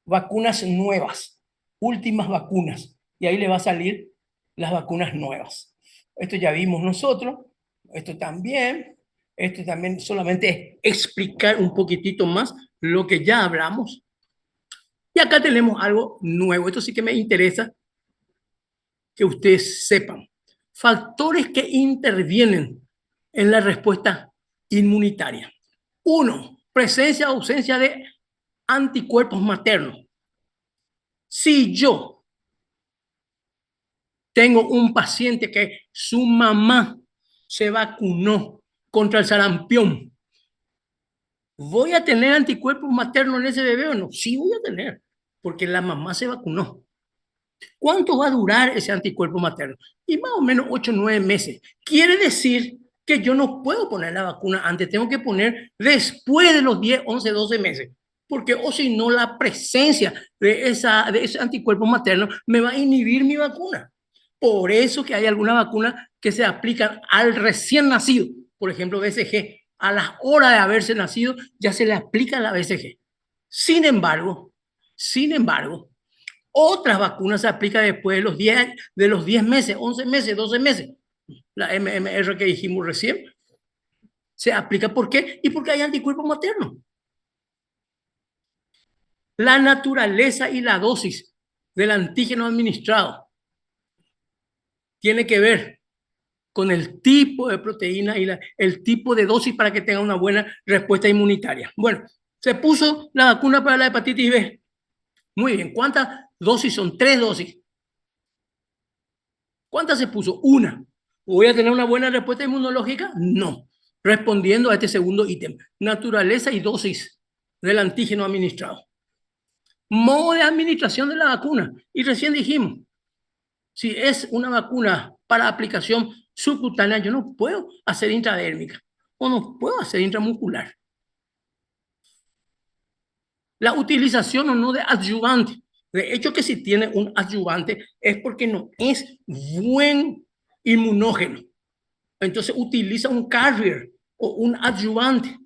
vacunas nuevas, últimas vacunas, y ahí le va a salir las vacunas nuevas. Esto ya vimos nosotros, esto también solamente explicar un poquitito más lo que ya hablamos. Y acá tenemos algo nuevo, esto sí que me interesa que ustedes sepan. Factores que intervienen en la respuesta inmunitaria. 1, presencia o ausencia de anticuerpos maternos. Si yo tengo un paciente que su mamá se vacunó contra el sarampión, ¿voy a tener anticuerpos maternos en ese bebé o no? Sí voy a tener, porque la mamá se vacunó. ¿Cuánto va a durar ese anticuerpo materno? Y más o menos 8 o 9 meses. Quiere decir que yo no puedo poner la vacuna antes, tengo que poner después de los 10, 11, 12 meses. Porque o si no, la presencia de ese anticuerpo materno me va a inhibir mi vacuna. Por eso que hay algunas vacunas que se aplican al recién nacido. Por ejemplo, BCG. A las horas de haberse nacido ya se le aplica la BCG. Sin embargo, otras vacunas se aplican después de los 10 meses, 11 meses, 12 meses. La MMR que dijimos recién se aplica. ¿Por qué? Y porque hay anticuerpos maternos. La naturaleza y la dosis del antígeno administrado tiene que ver con el tipo de proteína y el tipo de dosis para que tenga una buena respuesta inmunitaria. Bueno, se puso la vacuna para la hepatitis B. Muy bien, ¿cuántas dosis son? 3 dosis. ¿Cuántas se puso? 1. ¿Voy a tener una buena respuesta inmunológica? No. Respondiendo a este segundo ítem, naturaleza y dosis del antígeno administrado. Modo de administración de la vacuna. Y recién dijimos, si es una vacuna para aplicación subcutánea, yo no puedo hacer intradérmica o no puedo hacer intramuscular. La utilización o no de adyuvante. De hecho, que si tiene un adyuvante es porque no es buen inmunógeno. Entonces utiliza un carrier o un adyuvante.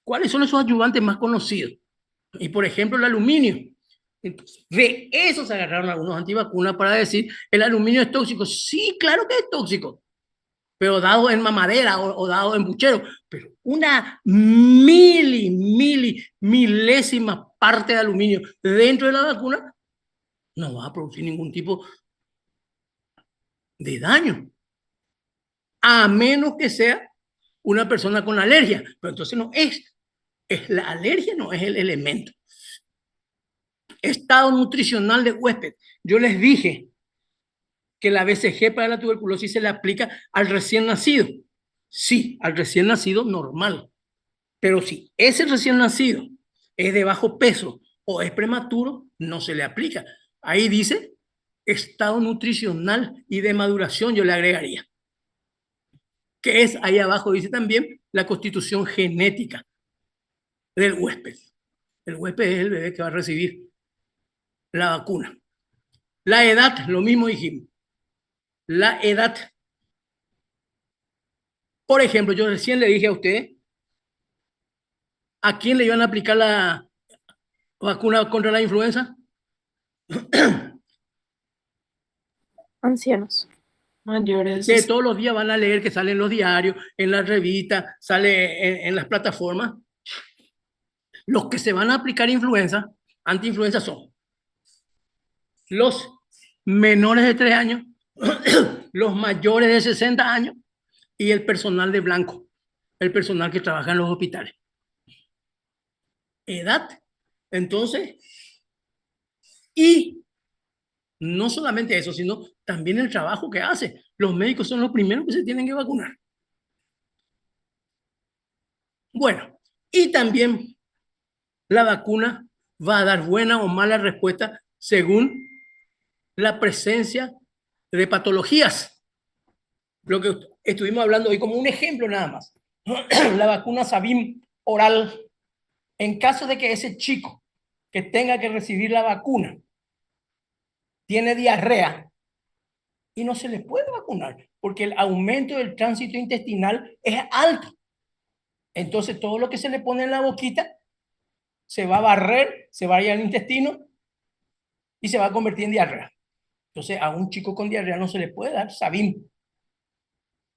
¿Cuáles son esos adyuvantes más conocidos? Y por ejemplo, el aluminio. Entonces, de eso se agarraron algunos antivacunas para decir, el aluminio es tóxico. Sí, claro que es tóxico, pero dado en mamadera o dado en buchero. Pero una milésima parte de aluminio dentro de la vacuna no va a producir ningún tipo de daño. A menos que sea una persona con alergia. Pero entonces no es la alergia, no es el elemento. Estado nutricional de huésped. Yo les dije que la BCG para la tuberculosis se le aplica al recién nacido. Sí, al recién nacido normal. Pero si ese recién nacido es de bajo peso o es prematuro, no se le aplica. Ahí dice estado nutricional y de maduración, yo le agregaría. Que es ahí abajo, dice también la constitución genética del huésped. El huésped es el bebé que va a recibir la vacuna. La edad, lo mismo dijimos. La edad. Por ejemplo, yo recién le dije a usted a quién le iban a aplicar la vacuna contra la influenza. Ancianos. Mayores. Que todos los días van a leer que salen los diarios, en las revistas, sale en las plataformas. Los que se van a aplicar influenza, anti-influenza son los menores de 3 años, los mayores de 60 años y el personal de blanco, el personal que trabaja en los hospitales. Edad, entonces, y no solamente eso, sino también el trabajo que hace. Los médicos son los primeros que se tienen que vacunar. Bueno, y también la vacuna va a dar buena o mala respuesta según la presencia de patologías. Lo que estuvimos hablando hoy como un ejemplo nada más. La vacuna Sabin oral, en caso de que ese chico que tenga que recibir la vacuna tiene diarrea y no se le puede vacunar porque el aumento del tránsito intestinal es alto. Entonces todo lo que se le pone en la boquita se va a barrer, se va a ir al intestino y se va a convertir en diarrea. Entonces a un chico con diarrea no se le puede dar Sabin.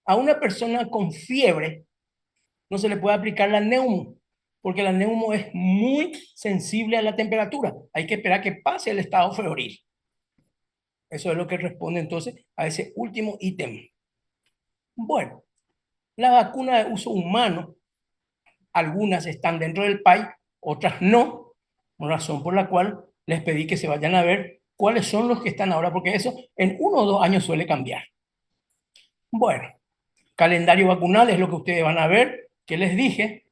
A una persona con fiebre no se le puede aplicar la neumo, porque la neumo es muy sensible a la temperatura. Hay que esperar que pase el estado febril. Eso es lo que responde entonces a ese último ítem. Bueno, la vacuna de uso humano, algunas están dentro del PAI, otras no, razón por la cual les pedí que se vayan a ver cuáles son los que están ahora, porque eso en 1 o 2 años suele cambiar. Bueno, calendario vacunal es lo que ustedes van a ver, que les dije.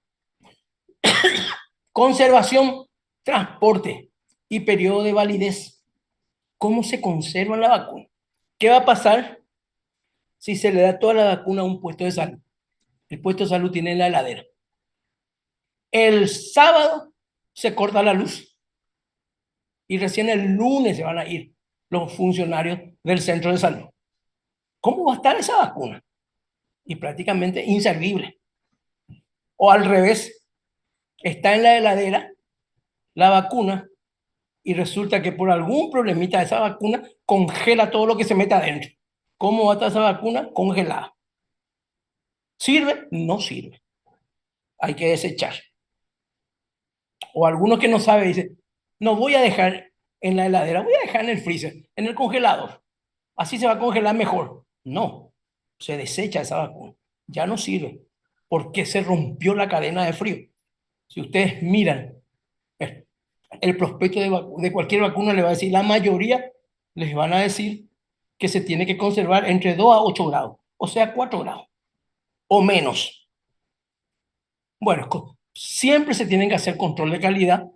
Conservación, transporte y periodo de validez. ¿Cómo se conserva la vacuna? ¿Qué va a pasar si se le da toda la vacuna a un puesto de salud? El puesto de salud tiene la heladera. El sábado se corta la luz y recién el lunes se van a ir los funcionarios del centro de salud. ¿Cómo va a estar esa vacuna? Y prácticamente inservible. O al revés, está en la heladera la vacuna y resulta que por algún problemita de esa vacuna congela todo lo que se mete adentro. ¿Cómo va a estar esa vacuna? Congelada. ¿Sirve? No sirve. Hay que desechar. O algunos que no saben dicen, no voy a dejar en la heladera, voy a dejar en el freezer, en el congelador. Así se va a congelar mejor. No, se desecha esa vacuna. Ya no sirve porque se rompió la cadena de frío. Si ustedes miran el prospecto de cualquier vacuna, le va a decir, la mayoría les van a decir que se tiene que conservar entre 2 a 8 grados, o sea, 4 grados o menos. Bueno, siempre se tienen que hacer control de calidad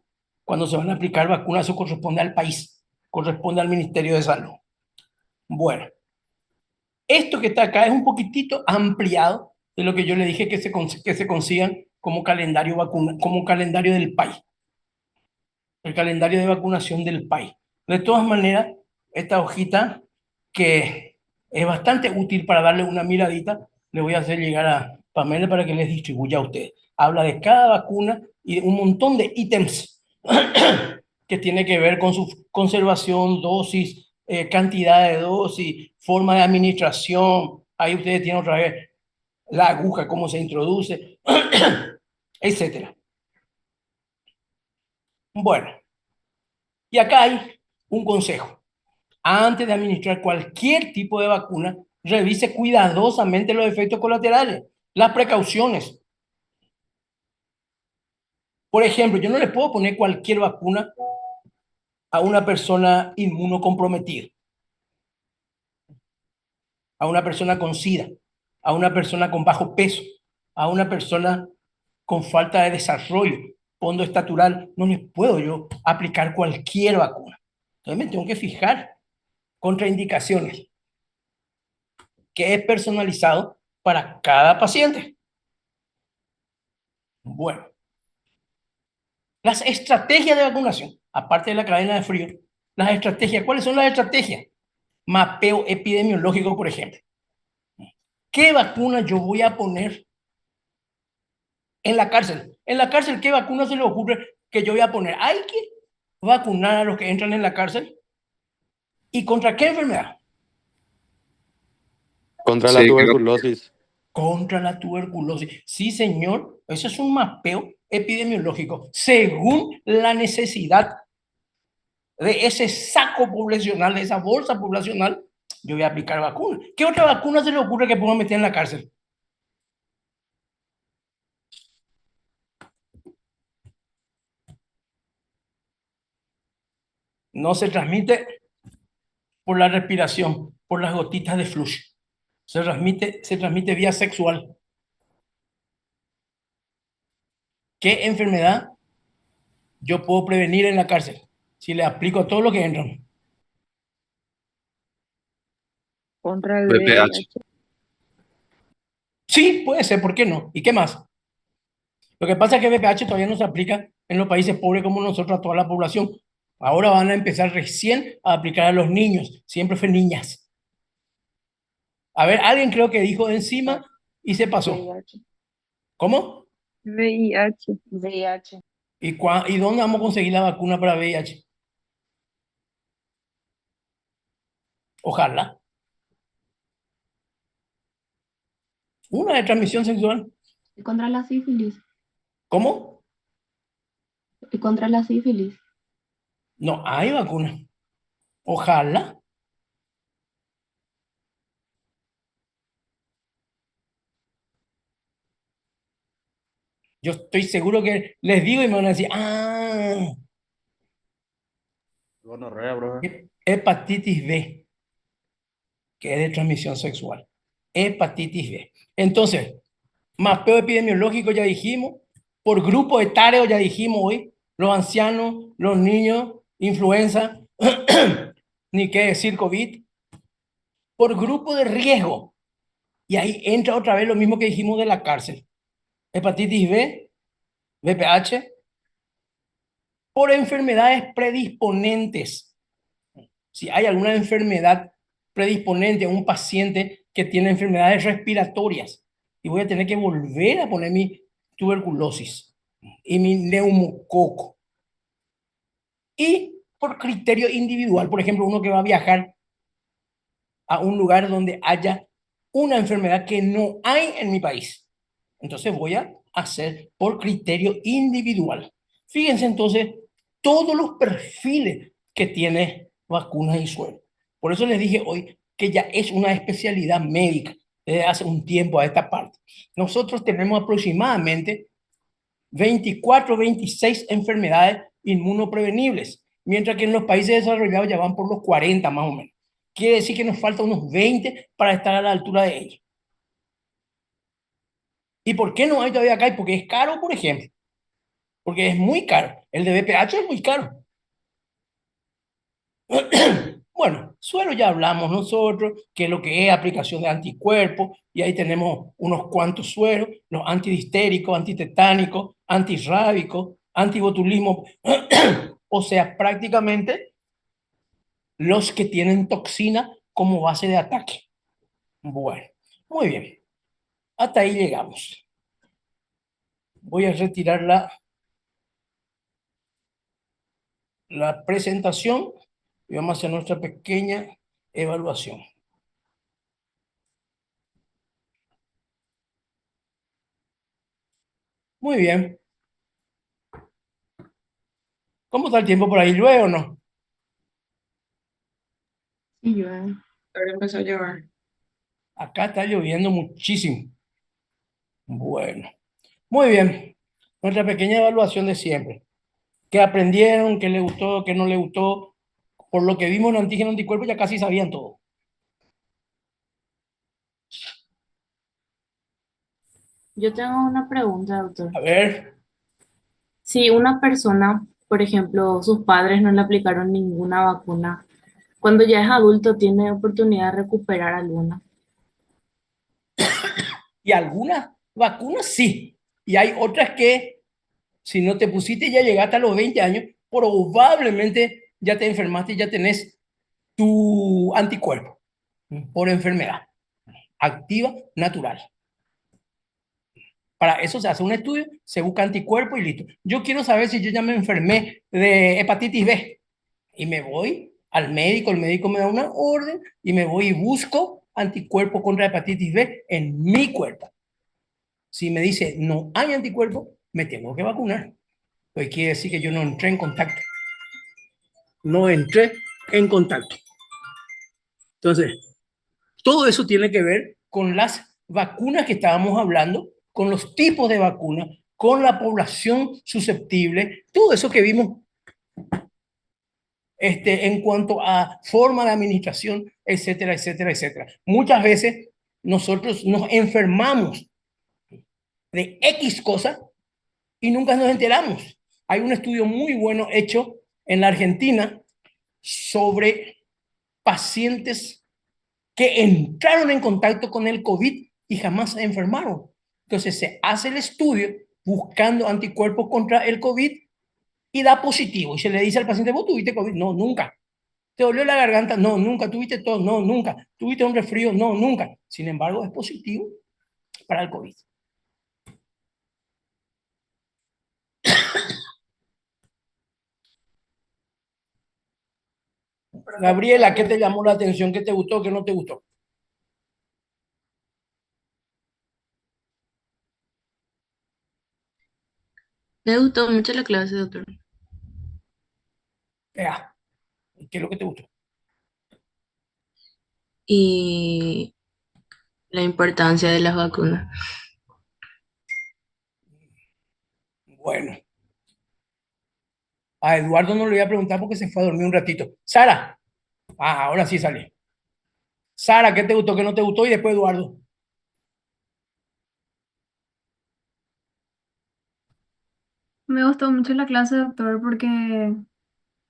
cuando se van a aplicar vacunas. Eso corresponde al país, corresponde al Ministerio de Salud. Bueno, esto que está acá es un poquitito ampliado de lo que yo le dije que se consigan como calendario como calendario del país, el calendario de vacunación del país. De todas maneras, esta hojita, que es bastante útil para darle una miradita, le voy a hacer llegar a Pamela para que les distribuya a ustedes. Habla de cada vacuna y de un montón de ítems que tiene que ver con su conservación, dosis, cantidad de dosis, forma de administración. Ahí ustedes tienen otra vez la aguja, cómo se introduce, etcétera. Bueno, y acá hay un consejo. Antes de administrar cualquier tipo de vacuna, revise cuidadosamente los efectos colaterales, las precauciones. Por ejemplo, yo no le puedo poner cualquier vacuna a una persona inmunocomprometida, a una persona con SIDA, a una persona con bajo peso, a una persona con falta de desarrollo, fondo estatural. No les puedo yo aplicar cualquier vacuna. Entonces me tengo que fijar contraindicaciones, que es personalizado para cada paciente. Bueno, las estrategias de vacunación, aparte de la cadena de frío, las estrategias, ¿cuáles son las estrategias? Mapeo epidemiológico, por ejemplo. ¿Qué vacuna yo voy a poner en la cárcel? En la cárcel, ¿qué vacuna se le ocurre que yo voy a poner? Hay que vacunar a los que entran en la cárcel. ¿Y contra qué enfermedad? Contra la Sí, tuberculosis. contra la tuberculosis. Sí, señor, eso es un mapeo epidemiológico según la necesidad de ese saco poblacional, de esa bolsa poblacional. Yo voy a aplicar vacuna. ¿Qué otra vacuna se le ocurre que puedo meter en la cárcel? No se transmite por la respiración, por las gotitas de flujo. Se transmite vía sexual. ¿Qué enfermedad yo puedo prevenir en la cárcel si le aplico a todos los que entran? Contra el VPH. VIH. Sí, puede ser, ¿por qué no? ¿Y qué más? Lo que pasa es que VPH todavía no se aplica en los países pobres como nosotros a toda la población. Ahora van a empezar recién a aplicar a los niños. Siempre fue niñas. A ver, alguien creo que dijo encima y se pasó. VIH. ¿Cómo? VIH. VIH. ¿Y dónde vamos a conseguir la vacuna para VIH? Ojalá. Una de transmisión sexual. Y contra la sífilis. ¿Cómo? Y contra la sífilis. No hay vacuna. Ojalá. Yo estoy seguro que les digo y me van a decir, Gonorrea, bro. hepatitis B, que es de transmisión sexual. Hepatitis B. Entonces, mapeo epidemiológico ya dijimos, por grupo etario ya dijimos hoy, los ancianos, los niños, influenza, ni qué decir COVID, por grupo de riesgo. Y ahí entra otra vez lo mismo que dijimos de la cárcel. Hepatitis B, VPH, por enfermedades predisponentes. Si hay alguna enfermedad predisponente a un paciente que tiene enfermedades respiratorias y voy a tener que volver a poner mi tuberculosis y mi neumococo. Y por criterio individual, por ejemplo, uno que va a viajar a un lugar donde haya una enfermedad que no hay en mi país. Entonces voy a hacer por criterio individual. Fíjense entonces todos los perfiles que tiene vacunas y suero. Por eso les dije hoy que ya es una especialidad médica desde hace un tiempo a esta parte. Nosotros tenemos aproximadamente 24, 26 enfermedades inmunoprevenibles, mientras que en los países desarrollados ya van por los 40 más o menos. Quiere decir que nos falta unos 20 para estar a la altura de ellos. ¿Y por qué no hay todavía acá? Porque es caro, por ejemplo. Porque es muy caro. El de VPH es muy caro. Bueno, suero ya hablamos nosotros, que es lo que es aplicación de anticuerpos, y ahí tenemos unos cuantos sueros, los antidistéricos, antitetánicos, antirrábicos, antibotulismo, o sea, prácticamente los que tienen toxina como base de ataque. Bueno, muy bien. Hasta ahí llegamos. Voy a retirar la presentación y vamos a hacer nuestra pequeña evaluación. Muy bien. ¿Cómo está el tiempo por ahí? ¿Llueve o no? Sí, llueve. Ahora empezó a llover. Acá está lloviendo muchísimo. Bueno, muy bien. Nuestra pequeña evaluación de siempre. ¿Qué aprendieron? ¿Qué les gustó? ¿Qué no les gustó? Por lo que vimos en antígeno anticuerpo ya casi sabían todo. Yo tengo una pregunta, doctor. A ver, Si una persona, por ejemplo, sus padres no le aplicaron ninguna vacuna, cuando ya es adulto tiene oportunidad de recuperar alguna. y algunas vacunas sí. Y hay otras que, si no te pusiste y ya llegaste a los 20 años, probablemente ya te enfermaste y ya tenés tu anticuerpo por enfermedad activa natural. Para eso se hace un estudio, se busca anticuerpo y listo. Yo quiero saber si yo ya me enfermé de hepatitis B y me voy al médico, el médico me da una orden y me voy y busco anticuerpos contra hepatitis B en mi cuerpo. Si me dice no hay anticuerpos, me tengo que vacunar. Pues quiere decir que yo no entré en contacto. No entré en contacto. Entonces, todo eso tiene que ver con las vacunas que estábamos hablando, con los tipos de vacunas, con la población susceptible, todo eso que vimos en cuanto a forma de administración, etcétera, etcétera, etcétera. Muchas veces nosotros nos enfermamos de X cosa y nunca nos enteramos. Hay un estudio muy bueno hecho en la Argentina sobre pacientes que entraron en contacto con el COVID y jamás se enfermaron. Entonces se hace el estudio buscando anticuerpos contra el COVID y da positivo. Y se le dice al paciente, ¿vos tuviste COVID? No, nunca. ¿Te dolió la garganta? No, nunca. ¿Tuviste tos? No, nunca. ¿Tuviste un resfrío? No, nunca. Sin embargo, es positivo para el COVID. Gabriela, ¿qué te llamó la atención? ¿Qué te gustó? ¿Qué no te gustó? Me gustó mucho la clase, doctor. Ya. ¿Qué es lo que te gustó? Y la importancia de las vacunas. Bueno, a Eduardo no le voy a preguntar porque se fue a dormir un ratito. Sara. Ah, ahora sí sale. Sara, ¿qué te gustó? ¿Qué no te gustó? Y después Eduardo. Me gustó mucho la clase, doctor, porque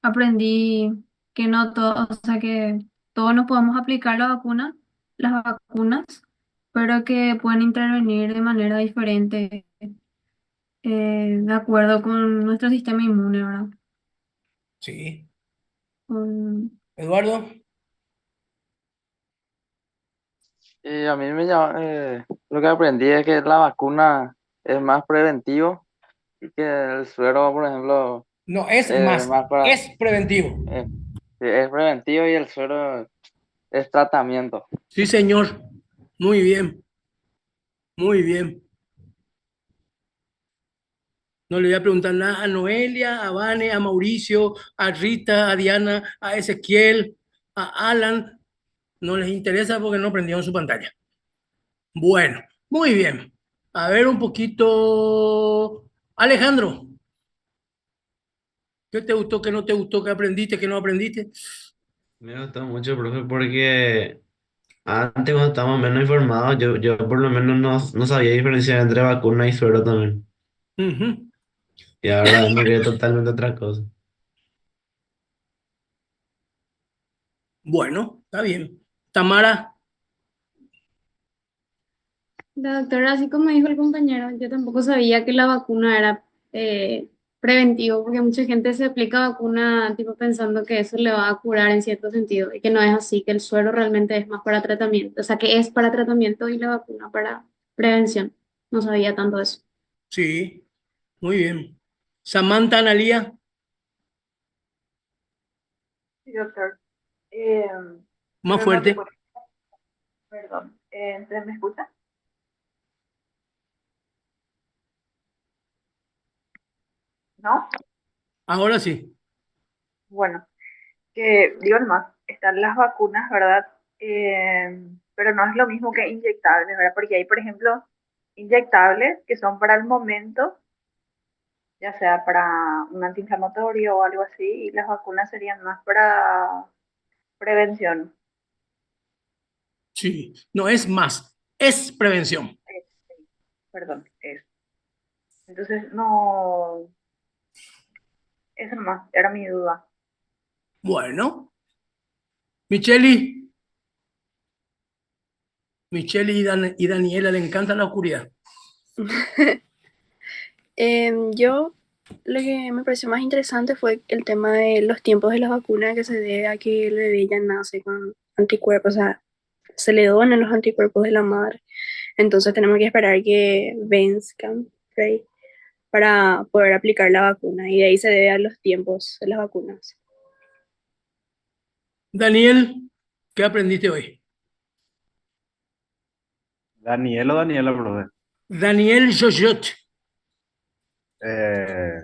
aprendí que no todo, o sea, que todos nos podemos aplicar las vacunas, pero que pueden intervenir de manera diferente, de acuerdo con nuestro sistema inmune, ¿verdad? Sí. Con- Eduardo. Y a mí lo que aprendí es que la vacuna es más preventivo y que el suero, por ejemplo, No, es es más, más para, es preventivo. eh, es preventivo y el suero es tratamiento. Sí, señor. Muy bien, muy bien. No le voy a preguntar nada a Noelia, a Vane, a Mauricio, a Rita, a Diana, a Ezequiel, a Alan. No les interesa porque no prendieron su pantalla. Bueno, muy bien. A ver un poquito. Alejandro, ¿qué te gustó, qué no te gustó, qué aprendiste, qué no aprendiste? Me gustó mucho, profe, porque antes cuando estábamos menos informados, yo por lo menos no sabía diferenciar entre vacuna y suero también. Ujú. Y ahora vemos que es totalmente otra cosa. Bueno, está bien. Tamara, La doctora, así como dijo el compañero, yo tampoco sabía que la vacuna era preventivo, porque mucha gente se aplica vacuna tipo pensando que eso le va a curar en cierto sentido, y que no es así, que el suero realmente es más para tratamiento, o sea, que es para tratamiento y la vacuna para prevención. No sabía tanto eso. sí, muy bien. Samantha, Analía, Sí, doctor. más Pero no fuerte. recuerdo, perdón. ¿Me escucha? ¿No? Ahora sí. Bueno, que digo nomás, están las vacunas, ¿verdad? Pero no es lo mismo que inyectables, ¿verdad? Porque hay, por ejemplo, inyectables que son para el momento, ya sea para un antiinflamatorio o algo así, y las vacunas serían más para prevención. Sí, no es más, es prevención. Sí, perdón, eso. Entonces, no, eso nomás, era mi duda. Bueno, Micheli, Micheli y Daniela le encanta la oscuridad. Yo lo que me pareció más interesante fue el tema de los tiempos de las vacunas que se debe a que el bebé ya nace con anticuerpos, o sea, se le donan los anticuerpos de la madre. Entonces tenemos que esperar que venzcan por ahí, para poder aplicar la vacuna y de ahí se debe a los tiempos de las vacunas. Daniel, ¿qué aprendiste hoy? Daniel o Daniela, profe. Daniel Joyot. Eh,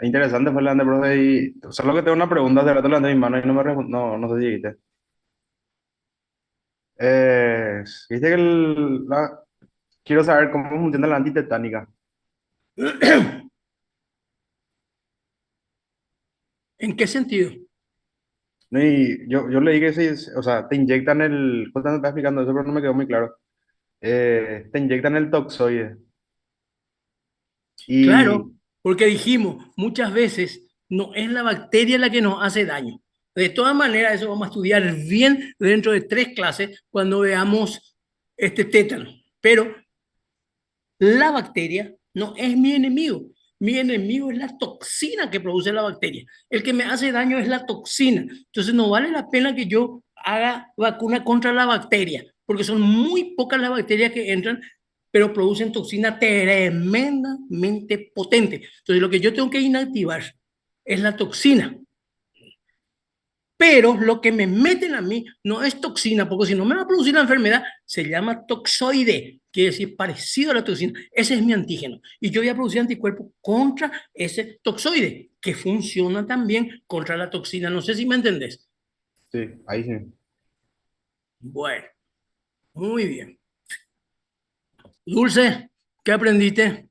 Interesante fue la de profe. Y solo que tengo una pregunta, de rato la de mi mano y no me no sé si dijiste. Viste que quiero saber cómo funciona la antitetánica. ¿En qué sentido? No, y yo leí que sí, o sea, te inyectan justo me está explicando eso, pero no me quedó muy claro. Te inyectan el toxoide. Claro, Y porque dijimos, muchas veces no es la bacteria la que nos hace daño. De todas maneras, eso vamos a estudiar bien dentro de 3 clases cuando veamos este tétano. Pero la bacteria no es mi enemigo. Mi enemigo es la toxina que produce la bacteria. El que me hace daño es la toxina. Entonces no vale la pena que yo haga vacuna contra la bacteria, porque son muy pocas las bacterias que entran, pero producen toxina tremendamente potente. Entonces lo que yo tengo que inactivar es la toxina. Pero lo que me meten a mí no es toxina, porque si no me va a producir la enfermedad, se llama toxoide, quiere decir parecido a la toxina. Ese es mi antígeno. Y yo voy a producir anticuerpos contra ese toxoide, que funciona también contra la toxina. No sé si me entendés. sí, ahí sí. Bueno, muy bien. Dulce, ¿qué aprendiste?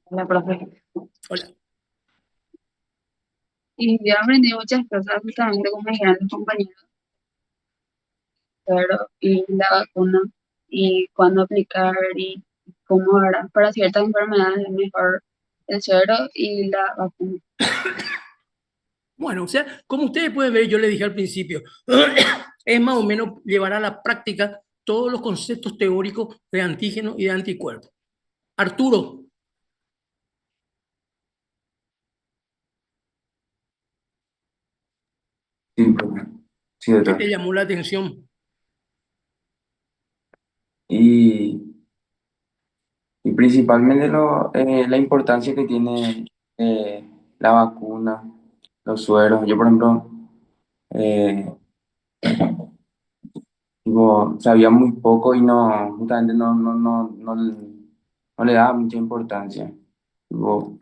Hola, profe. Hola. Y yo aprendí muchas cosas justamente como me dijeron mis compañeros, pero y la vacuna y cuándo aplicar y cómo ahora para ciertas enfermedades es mejor el suero y la vacuna. Bueno, o sea, como ustedes pueden ver, yo les dije al principio, es más o menos llevar a la práctica todos los conceptos teóricos de antígeno y de anticuerpo. Arturo, Sí, profe. Sí, ¿qué te doctor. llamó la atención? Y, y principalmente la importancia que tiene la vacuna, los sueros. Yo, por ejemplo, eh, tipo, sabía muy poco y justamente no le daba mucha importancia. Tipo,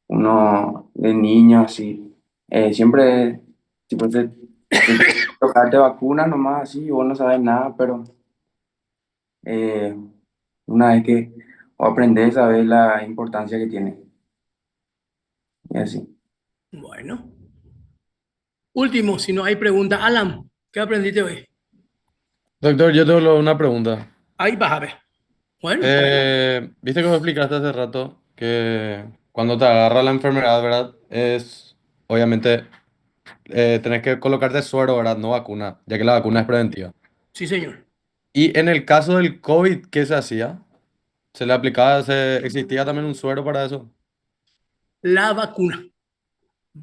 uno de niño así, siempre, tipo, te tocarte vacunas nomás así, y vos no sabes nada, pero eh, una vez que aprendes, sabes la importancia que tiene. Y así. Bueno, último, si no hay pregunta. Alan, ¿qué aprendiste hoy? Doctor, yo tengo una pregunta. Ahí vas a ver. Bueno, Viste que vos explicaste hace rato que cuando te agarra la enfermedad, ¿verdad? Obviamente, tenés que colocarte suero, ¿verdad? No vacuna, ya que la vacuna es preventiva. sí, señor. Y en el caso del COVID, ¿qué se hacía? ¿Se le aplicaba, existía también un suero para eso? La vacuna.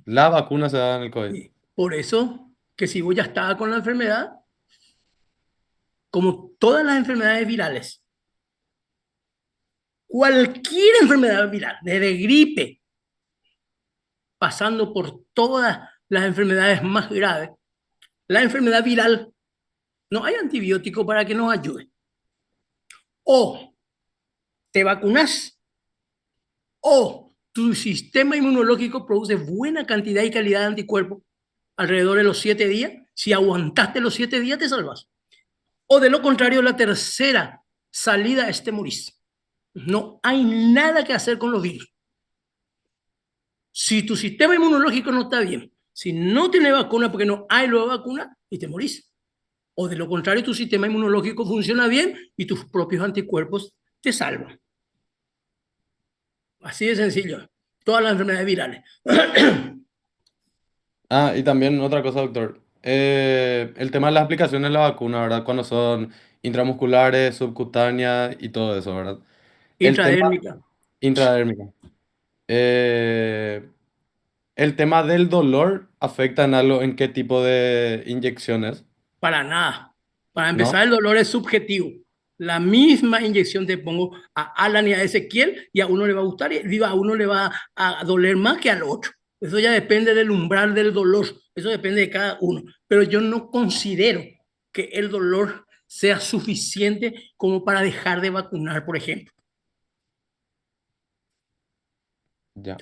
La vacuna se da en el COVID. Y por eso que si vos ya estabas con la enfermedad, como todas las enfermedades virales, cualquier enfermedad viral, desde gripe, pasando por todas las enfermedades más graves, la enfermedad viral, no hay antibiótico para que nos ayude. O te vacunas o tu sistema inmunológico produce buena cantidad y calidad de anticuerpos alrededor de los 7 días. Si aguantaste los 7 días, te salvas. O de lo contrario, la tercera salida es te morís. No hay nada que hacer con los virus. Si tu sistema inmunológico no está bien, si no tiene vacuna porque no hay nueva vacuna, y te morís. O de lo contrario, tu sistema inmunológico funciona bien y tus propios anticuerpos te salvan. Así de sencillo. Todas las enfermedades virales. Ah, y también otra cosa, doctor. El tema de las aplicaciones de la vacuna, ¿verdad? Cuando son intramusculares, subcutáneas y todo eso, ¿verdad? El tema Intradérmica. intradérmica. Eh, el tema del dolor afecta en algo, en qué tipo de inyecciones, Para nada. Para ¿no? empezar, el dolor es subjetivo. La misma inyección te pongo a Alan y a Ezequiel y a uno le va a gustar y a uno le va a doler más que al otro. Eso ya depende del umbral del dolor, eso depende de cada uno. Pero yo no considero que el dolor sea suficiente como para dejar de vacunar, por ejemplo. Ya.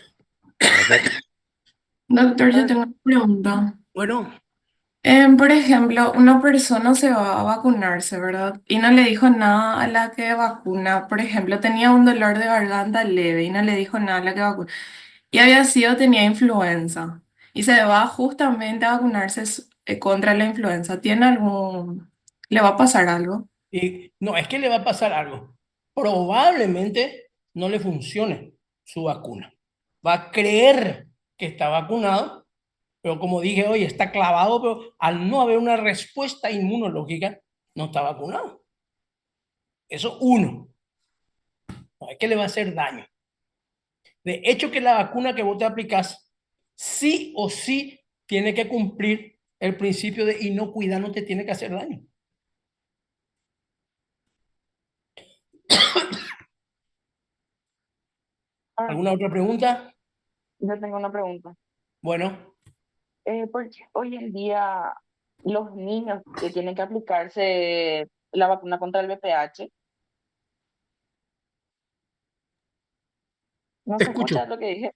Gracias. Doctor, yo tengo una pregunta. Bueno, Por ejemplo, una persona se va a vacunarse, ¿verdad? Y no le dijo nada a la que vacuna. Por ejemplo, tenía un dolor de garganta leve y no le dijo nada a la que vacuna. Y tenía influenza. Y se va justamente a vacunarse contra la influenza. ¿Le va a pasar algo? y no, es que le va a pasar algo. Probablemente no le funcione su vacuna. Va a creer que está vacunado, pero como dije hoy, está clavado, pero al no haber una respuesta inmunológica, no está vacunado. Eso uno. No es que le va a hacer daño. De hecho, que la vacuna que vos te aplicas, sí o sí tiene que cumplir el principio de inocuidad, no te tiene que hacer daño. ¿Alguna otra pregunta? Yo tengo una pregunta. Bueno, Porque hoy en día los niños que tienen que aplicarse la vacuna contra el VPH, no te se escucho. escucha lo que dije.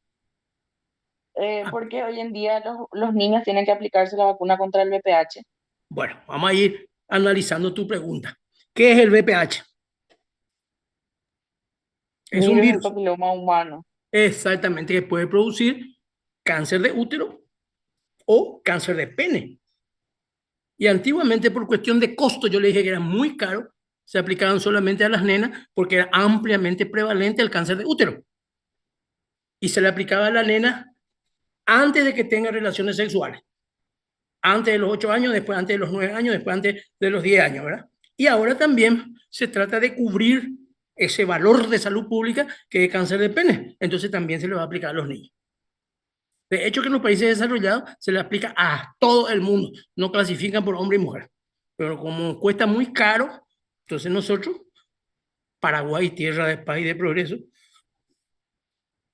¿Por qué hoy en día los niños tienen que aplicarse la vacuna contra el VPH? Bueno, vamos a ir analizando tu pregunta. ¿Qué es el VPH? Es un Virus del virus, papiloma humano. exactamente, que puede producir cáncer de útero o cáncer de pene. Y antiguamente, por cuestión de costo, yo le dije que era muy caro, se aplicaban solamente a las nenas porque era ampliamente prevalente el cáncer de útero. Y se le aplicaba a la nena antes de que tenga relaciones sexuales. Antes de los 8 años, después antes de los 9 años, después antes de los 10 años, ¿verdad? Y ahora también se trata de cubrir ese valor de salud pública que es cáncer de pene. Entonces también se le va a aplicar a los niños. De hecho, que en los países desarrollados se le aplica a todo el mundo. No clasifican por hombre y mujer. Pero como cuesta muy caro, entonces nosotros, Paraguay, tierra de paz y de progreso,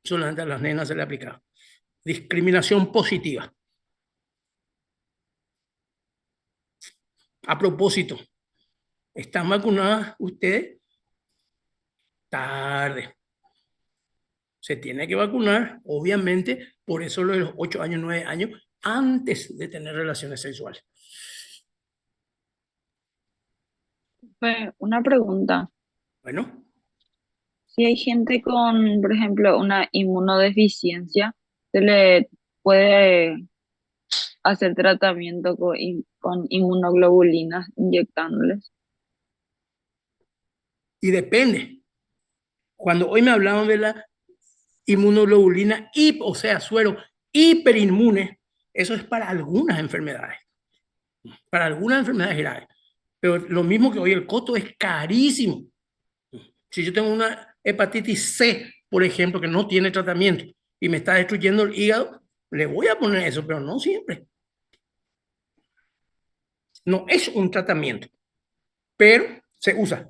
solamente a las nenas se le aplica. Discriminación positiva. A propósito, ¿están vacunadas ustedes? Tarde. Se tiene que vacunar, obviamente, por eso lo de los 8 años, 9 años, antes de tener relaciones sexuales. Una pregunta. Bueno, Si hay gente con, por ejemplo, una inmunodeficiencia, ¿se le puede hacer tratamiento con inmunoglobulinas inyectándoles? y depende. Cuando hoy me hablaban de la inmunoglobulina, o sea, suero hiperinmune, eso es para algunas enfermedades graves. Pero lo mismo que hoy el costo es carísimo. Si yo tengo una hepatitis C, por ejemplo, que no tiene tratamiento y me está destruyendo el hígado, le voy a poner eso, pero no siempre. No es un tratamiento, pero se usa.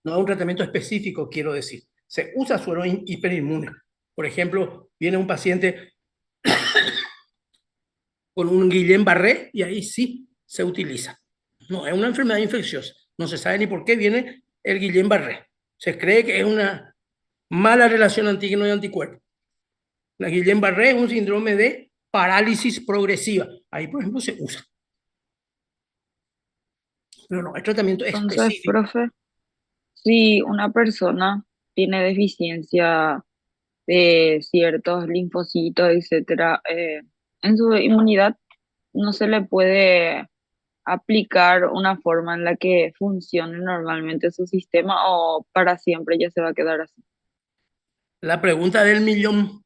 No es un tratamiento específico, quiero decir. Se usa suero hiperinmune. Por ejemplo, viene un paciente con un Guillain-Barré y ahí sí se utiliza. No, es una enfermedad infecciosa. No se sabe ni por qué viene el Guillain-Barré. Se cree que es una mala relación antígeno y anticuerpo. La Guillain-Barré es un síndrome de parálisis progresiva. Ahí, por ejemplo, se usa. Pero no, el tratamiento Entonces, específico. profe, si una persona tiene deficiencia de ciertos linfocitos, etcétera, en su inmunidad, no se le puede aplicar una forma en la que funcione normalmente su sistema o para siempre ya se va a quedar así. La pregunta del millón.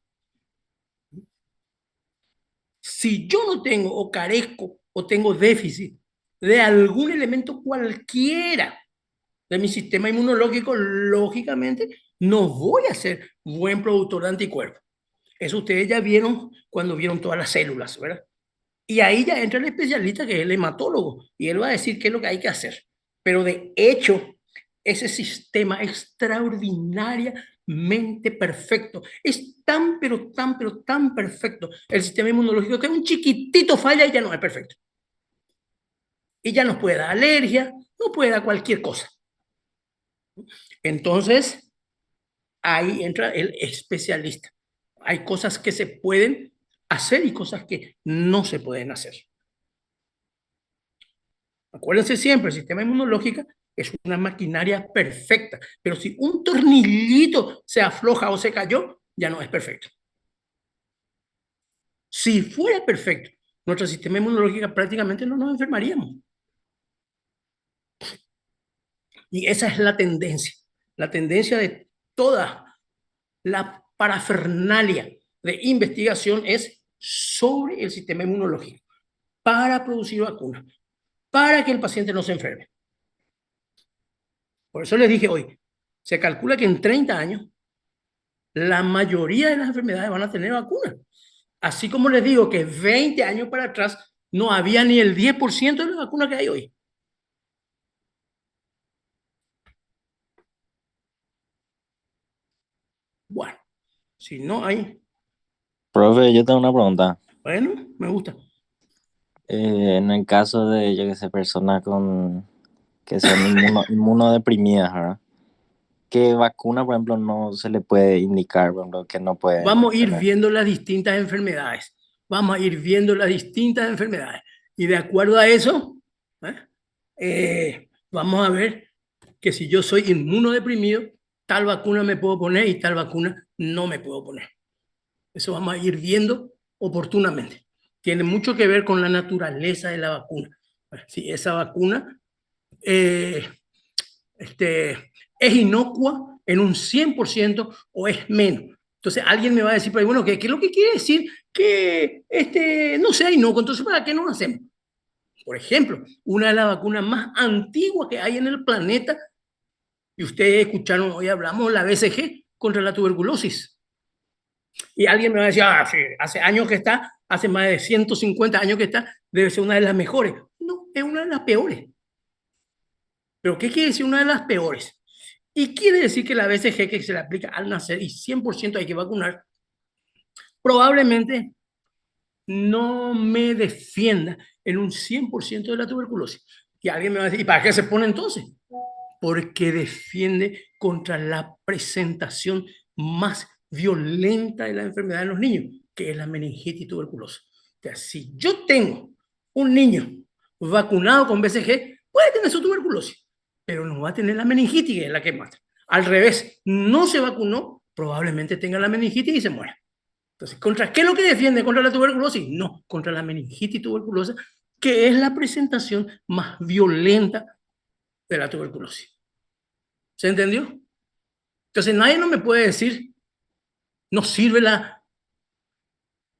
Si yo no tengo o carezco o tengo déficit de algún elemento cualquiera de mi sistema inmunológico, lógicamente no voy a ser buen productor de anticuerpos. Eso ustedes ya vieron cuando vieron todas las células, ¿verdad? Y ahí ya entra el especialista que es el hematólogo y él va a decir qué es lo que hay que hacer. Pero de hecho, ese sistema extraordinariamente perfecto. Es tan, pero tan, pero tan perfecto el sistema inmunológico que un chiquitito falla y ya no es perfecto. Y ya nos puede dar alergia, no puede dar cualquier cosa. Entonces, ahí entra el especialista. Hay cosas que se pueden hacer y cosas que no se pueden hacer. Acuérdense siempre, el sistema inmunológico es una maquinaria perfecta, pero si un tornillito se afloja o se cayó, ya no es perfecto. Si fuera perfecto, nuestro sistema inmunológico prácticamente no nos enfermaríamos. Y esa es la tendencia de toda la parafernalia de investigación es sobre el sistema inmunológico para producir vacunas, para que el paciente no se enferme. Por eso les dije hoy, se calcula que en 30 años la mayoría de las enfermedades van a tener vacunas. Así como les digo que 20 años para atrás no había ni el 10% de las vacunas que hay hoy. Bueno, si no hay, Profe, yo tengo una pregunta. bueno, me gusta. En el caso de, yo que sé, personas que son inmunodeprimidas, ¿verdad? ¿Qué vacuna, por ejemplo, no se le puede indicar, por ejemplo, que no pueden Vamos a ir tener? viendo las distintas enfermedades. Vamos a ir viendo las distintas enfermedades. Y de acuerdo a eso, vamos a ver que si yo soy inmunodeprimido, tal vacuna me puedo poner y tal vacuna no me puedo poner. Eso vamos a ir viendo oportunamente. Tiene mucho que ver con la naturaleza de la vacuna. Si esa vacuna es inocua en un 100% o es menos. Entonces alguien me va a decir, pero bueno, ¿qué es lo que quiere decir que no sea inocuo? Entonces, ¿para qué no lo hacemos? Por ejemplo, una de las vacunas más antiguas que hay en el planeta, y ustedes escucharon, hoy hablamos, la BCG contra la tuberculosis. Y alguien me va a decir, sí, hace años que está, hace más de 150 años que está, debe ser una de las mejores. No, es una de las peores. ¿Pero qué quiere decir una de las peores? Y quiere decir que la BCG que se le aplica al nacer y 100% hay que vacunar, probablemente no me defienda en un 100% de la tuberculosis. Y alguien me va a decir, ¿y para qué se pone entonces? Porque defiende contra la presentación más violenta de la enfermedad en los niños, que es la meningitis tuberculosa. O sea, si yo tengo un niño vacunado con BCG, puede tener su tuberculosis, pero no va a tener la meningitis, que es la que mata. Al revés, no se vacunó, probablemente tenga la meningitis y se muera. Entonces, ¿contra qué es lo que defiende? ¿Contra la tuberculosis? No, contra la meningitis tuberculosa, que es la presentación más violenta de la tuberculosis. ¿Se entendió? Entonces, nadie no me puede decir, no sirve la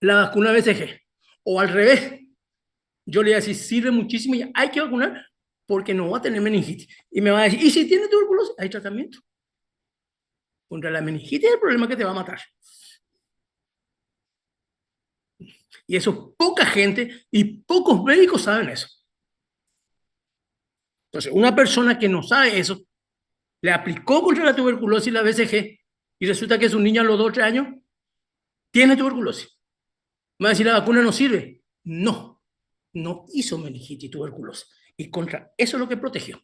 vacuna BCG. O al revés, yo le voy a decir, sirve muchísimo y hay que vacunar porque no va a tener meningitis. Y me va a decir, ¿y si tiene tuberculosis? Hay tratamiento. Contra la meningitis es el problema que te va a matar. Y eso poca gente y pocos médicos saben eso. Entonces, una persona que no sabe eso, le aplicó contra la tuberculosis la BCG y resulta que su niño a los 2 o 3 años tiene tuberculosis. ¿Me va a decir la vacuna no sirve? No, no hizo meningitis y tuberculosis. Y contra eso es lo que protegió.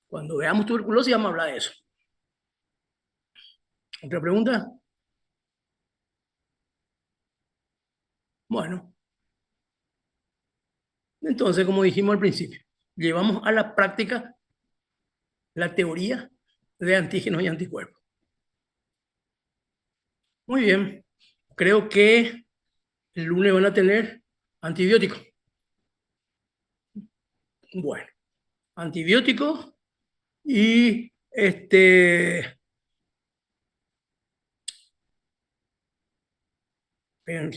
Cuando veamos tuberculosis vamos a hablar de eso. ¿Otra pregunta? Bueno. Entonces, como dijimos al principio, llevamos a la práctica la teoría de antígenos y anticuerpos. Muy bien. Creo que el lunes van a tener antibióticos. Bueno, antibióticos y espérense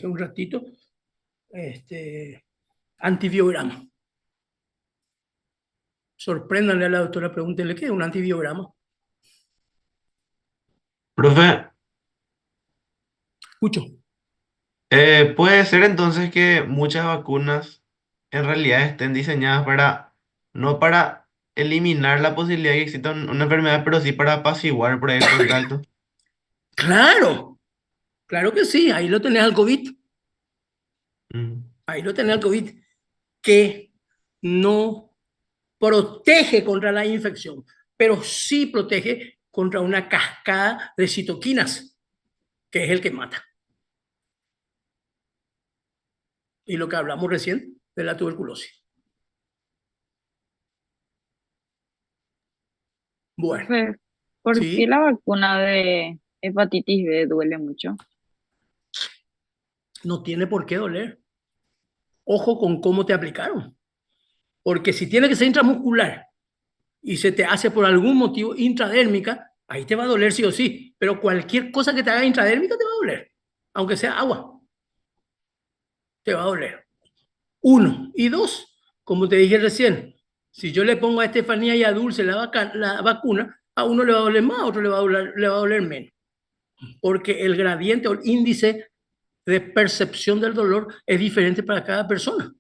un ratito, antibiograma. Sorpréndanle a la doctora, pregúntenle qué es un antibiograma. Profe, Escucho. puede ser entonces que muchas vacunas en realidad estén diseñadas para no para eliminar la posibilidad de que exista una enfermedad, pero sí para apaciguar por ahí el contacto. Claro, claro que sí, ahí lo tenés al COVID, Mm. ahí lo tenés al COVID, que no protege contra la infección, pero sí protege contra una cascada de citoquinas, que es el que mata. Y lo que hablamos recién de la tuberculosis. Bueno, Profe, ¿por qué sí, la vacuna de hepatitis B duele mucho? no tiene por qué doler. Ojo con cómo te aplicaron. Porque si tiene que ser intramuscular y se te hace por algún motivo intradérmica, ahí te va a doler sí o sí. Pero cualquier cosa que te haga intradérmica te va a doler. Aunque sea agua, te va a doler. Uno. Y dos, como te dije recién, si yo le pongo a Estefanía y a Dulce la vacuna, a uno le va a doler más, a otro le va a doler menos. Porque el gradiente o el índice de percepción del dolor es diferente para cada persona.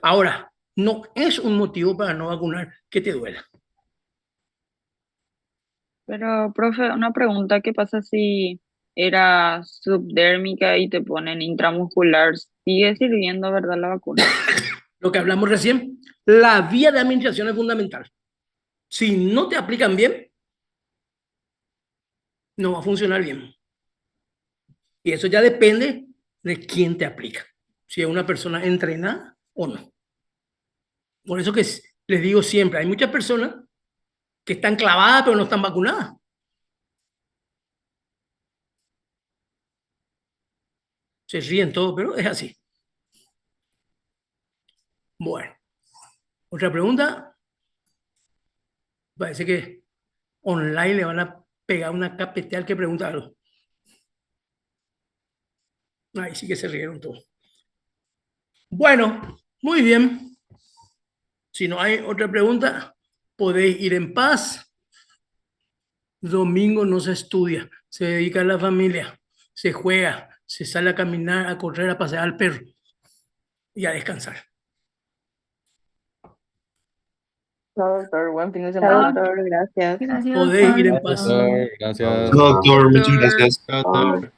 Ahora, no es un motivo para no vacunar que te duela. Pero, profe, una pregunta, ¿qué pasa si era subdérmica y te ponen intramuscular? ¿Sigue sirviendo, verdad, la vacuna? Lo que hablamos recién, la vía de administración es fundamental. Si no te aplican bien, no va a funcionar bien. Y eso ya depende de quién te aplica. Si es una persona entrenada o no. Por eso que les digo siempre, hay muchas personas que están clavadas pero no están vacunadas. Se ríen todo, pero es así. Bueno, otra pregunta. Parece que online le van a pegar una capeteal que pregunta algo. Ahí sí que se rieron todos. Bueno, muy bien. Si no hay otra pregunta, podéis ir en paz. Domingo no se estudia, se dedica a la familia, se juega, se sale a caminar, a correr, a pasear al perro y a descansar. Chao, doctor. Buen fin de Chao, semana. doctor. Gracias. Gracias, Podéis ir doctor. en Gracias, paz. doctor. Gracias. Doctor, muchas Doctor, gracias. Chao, doctor.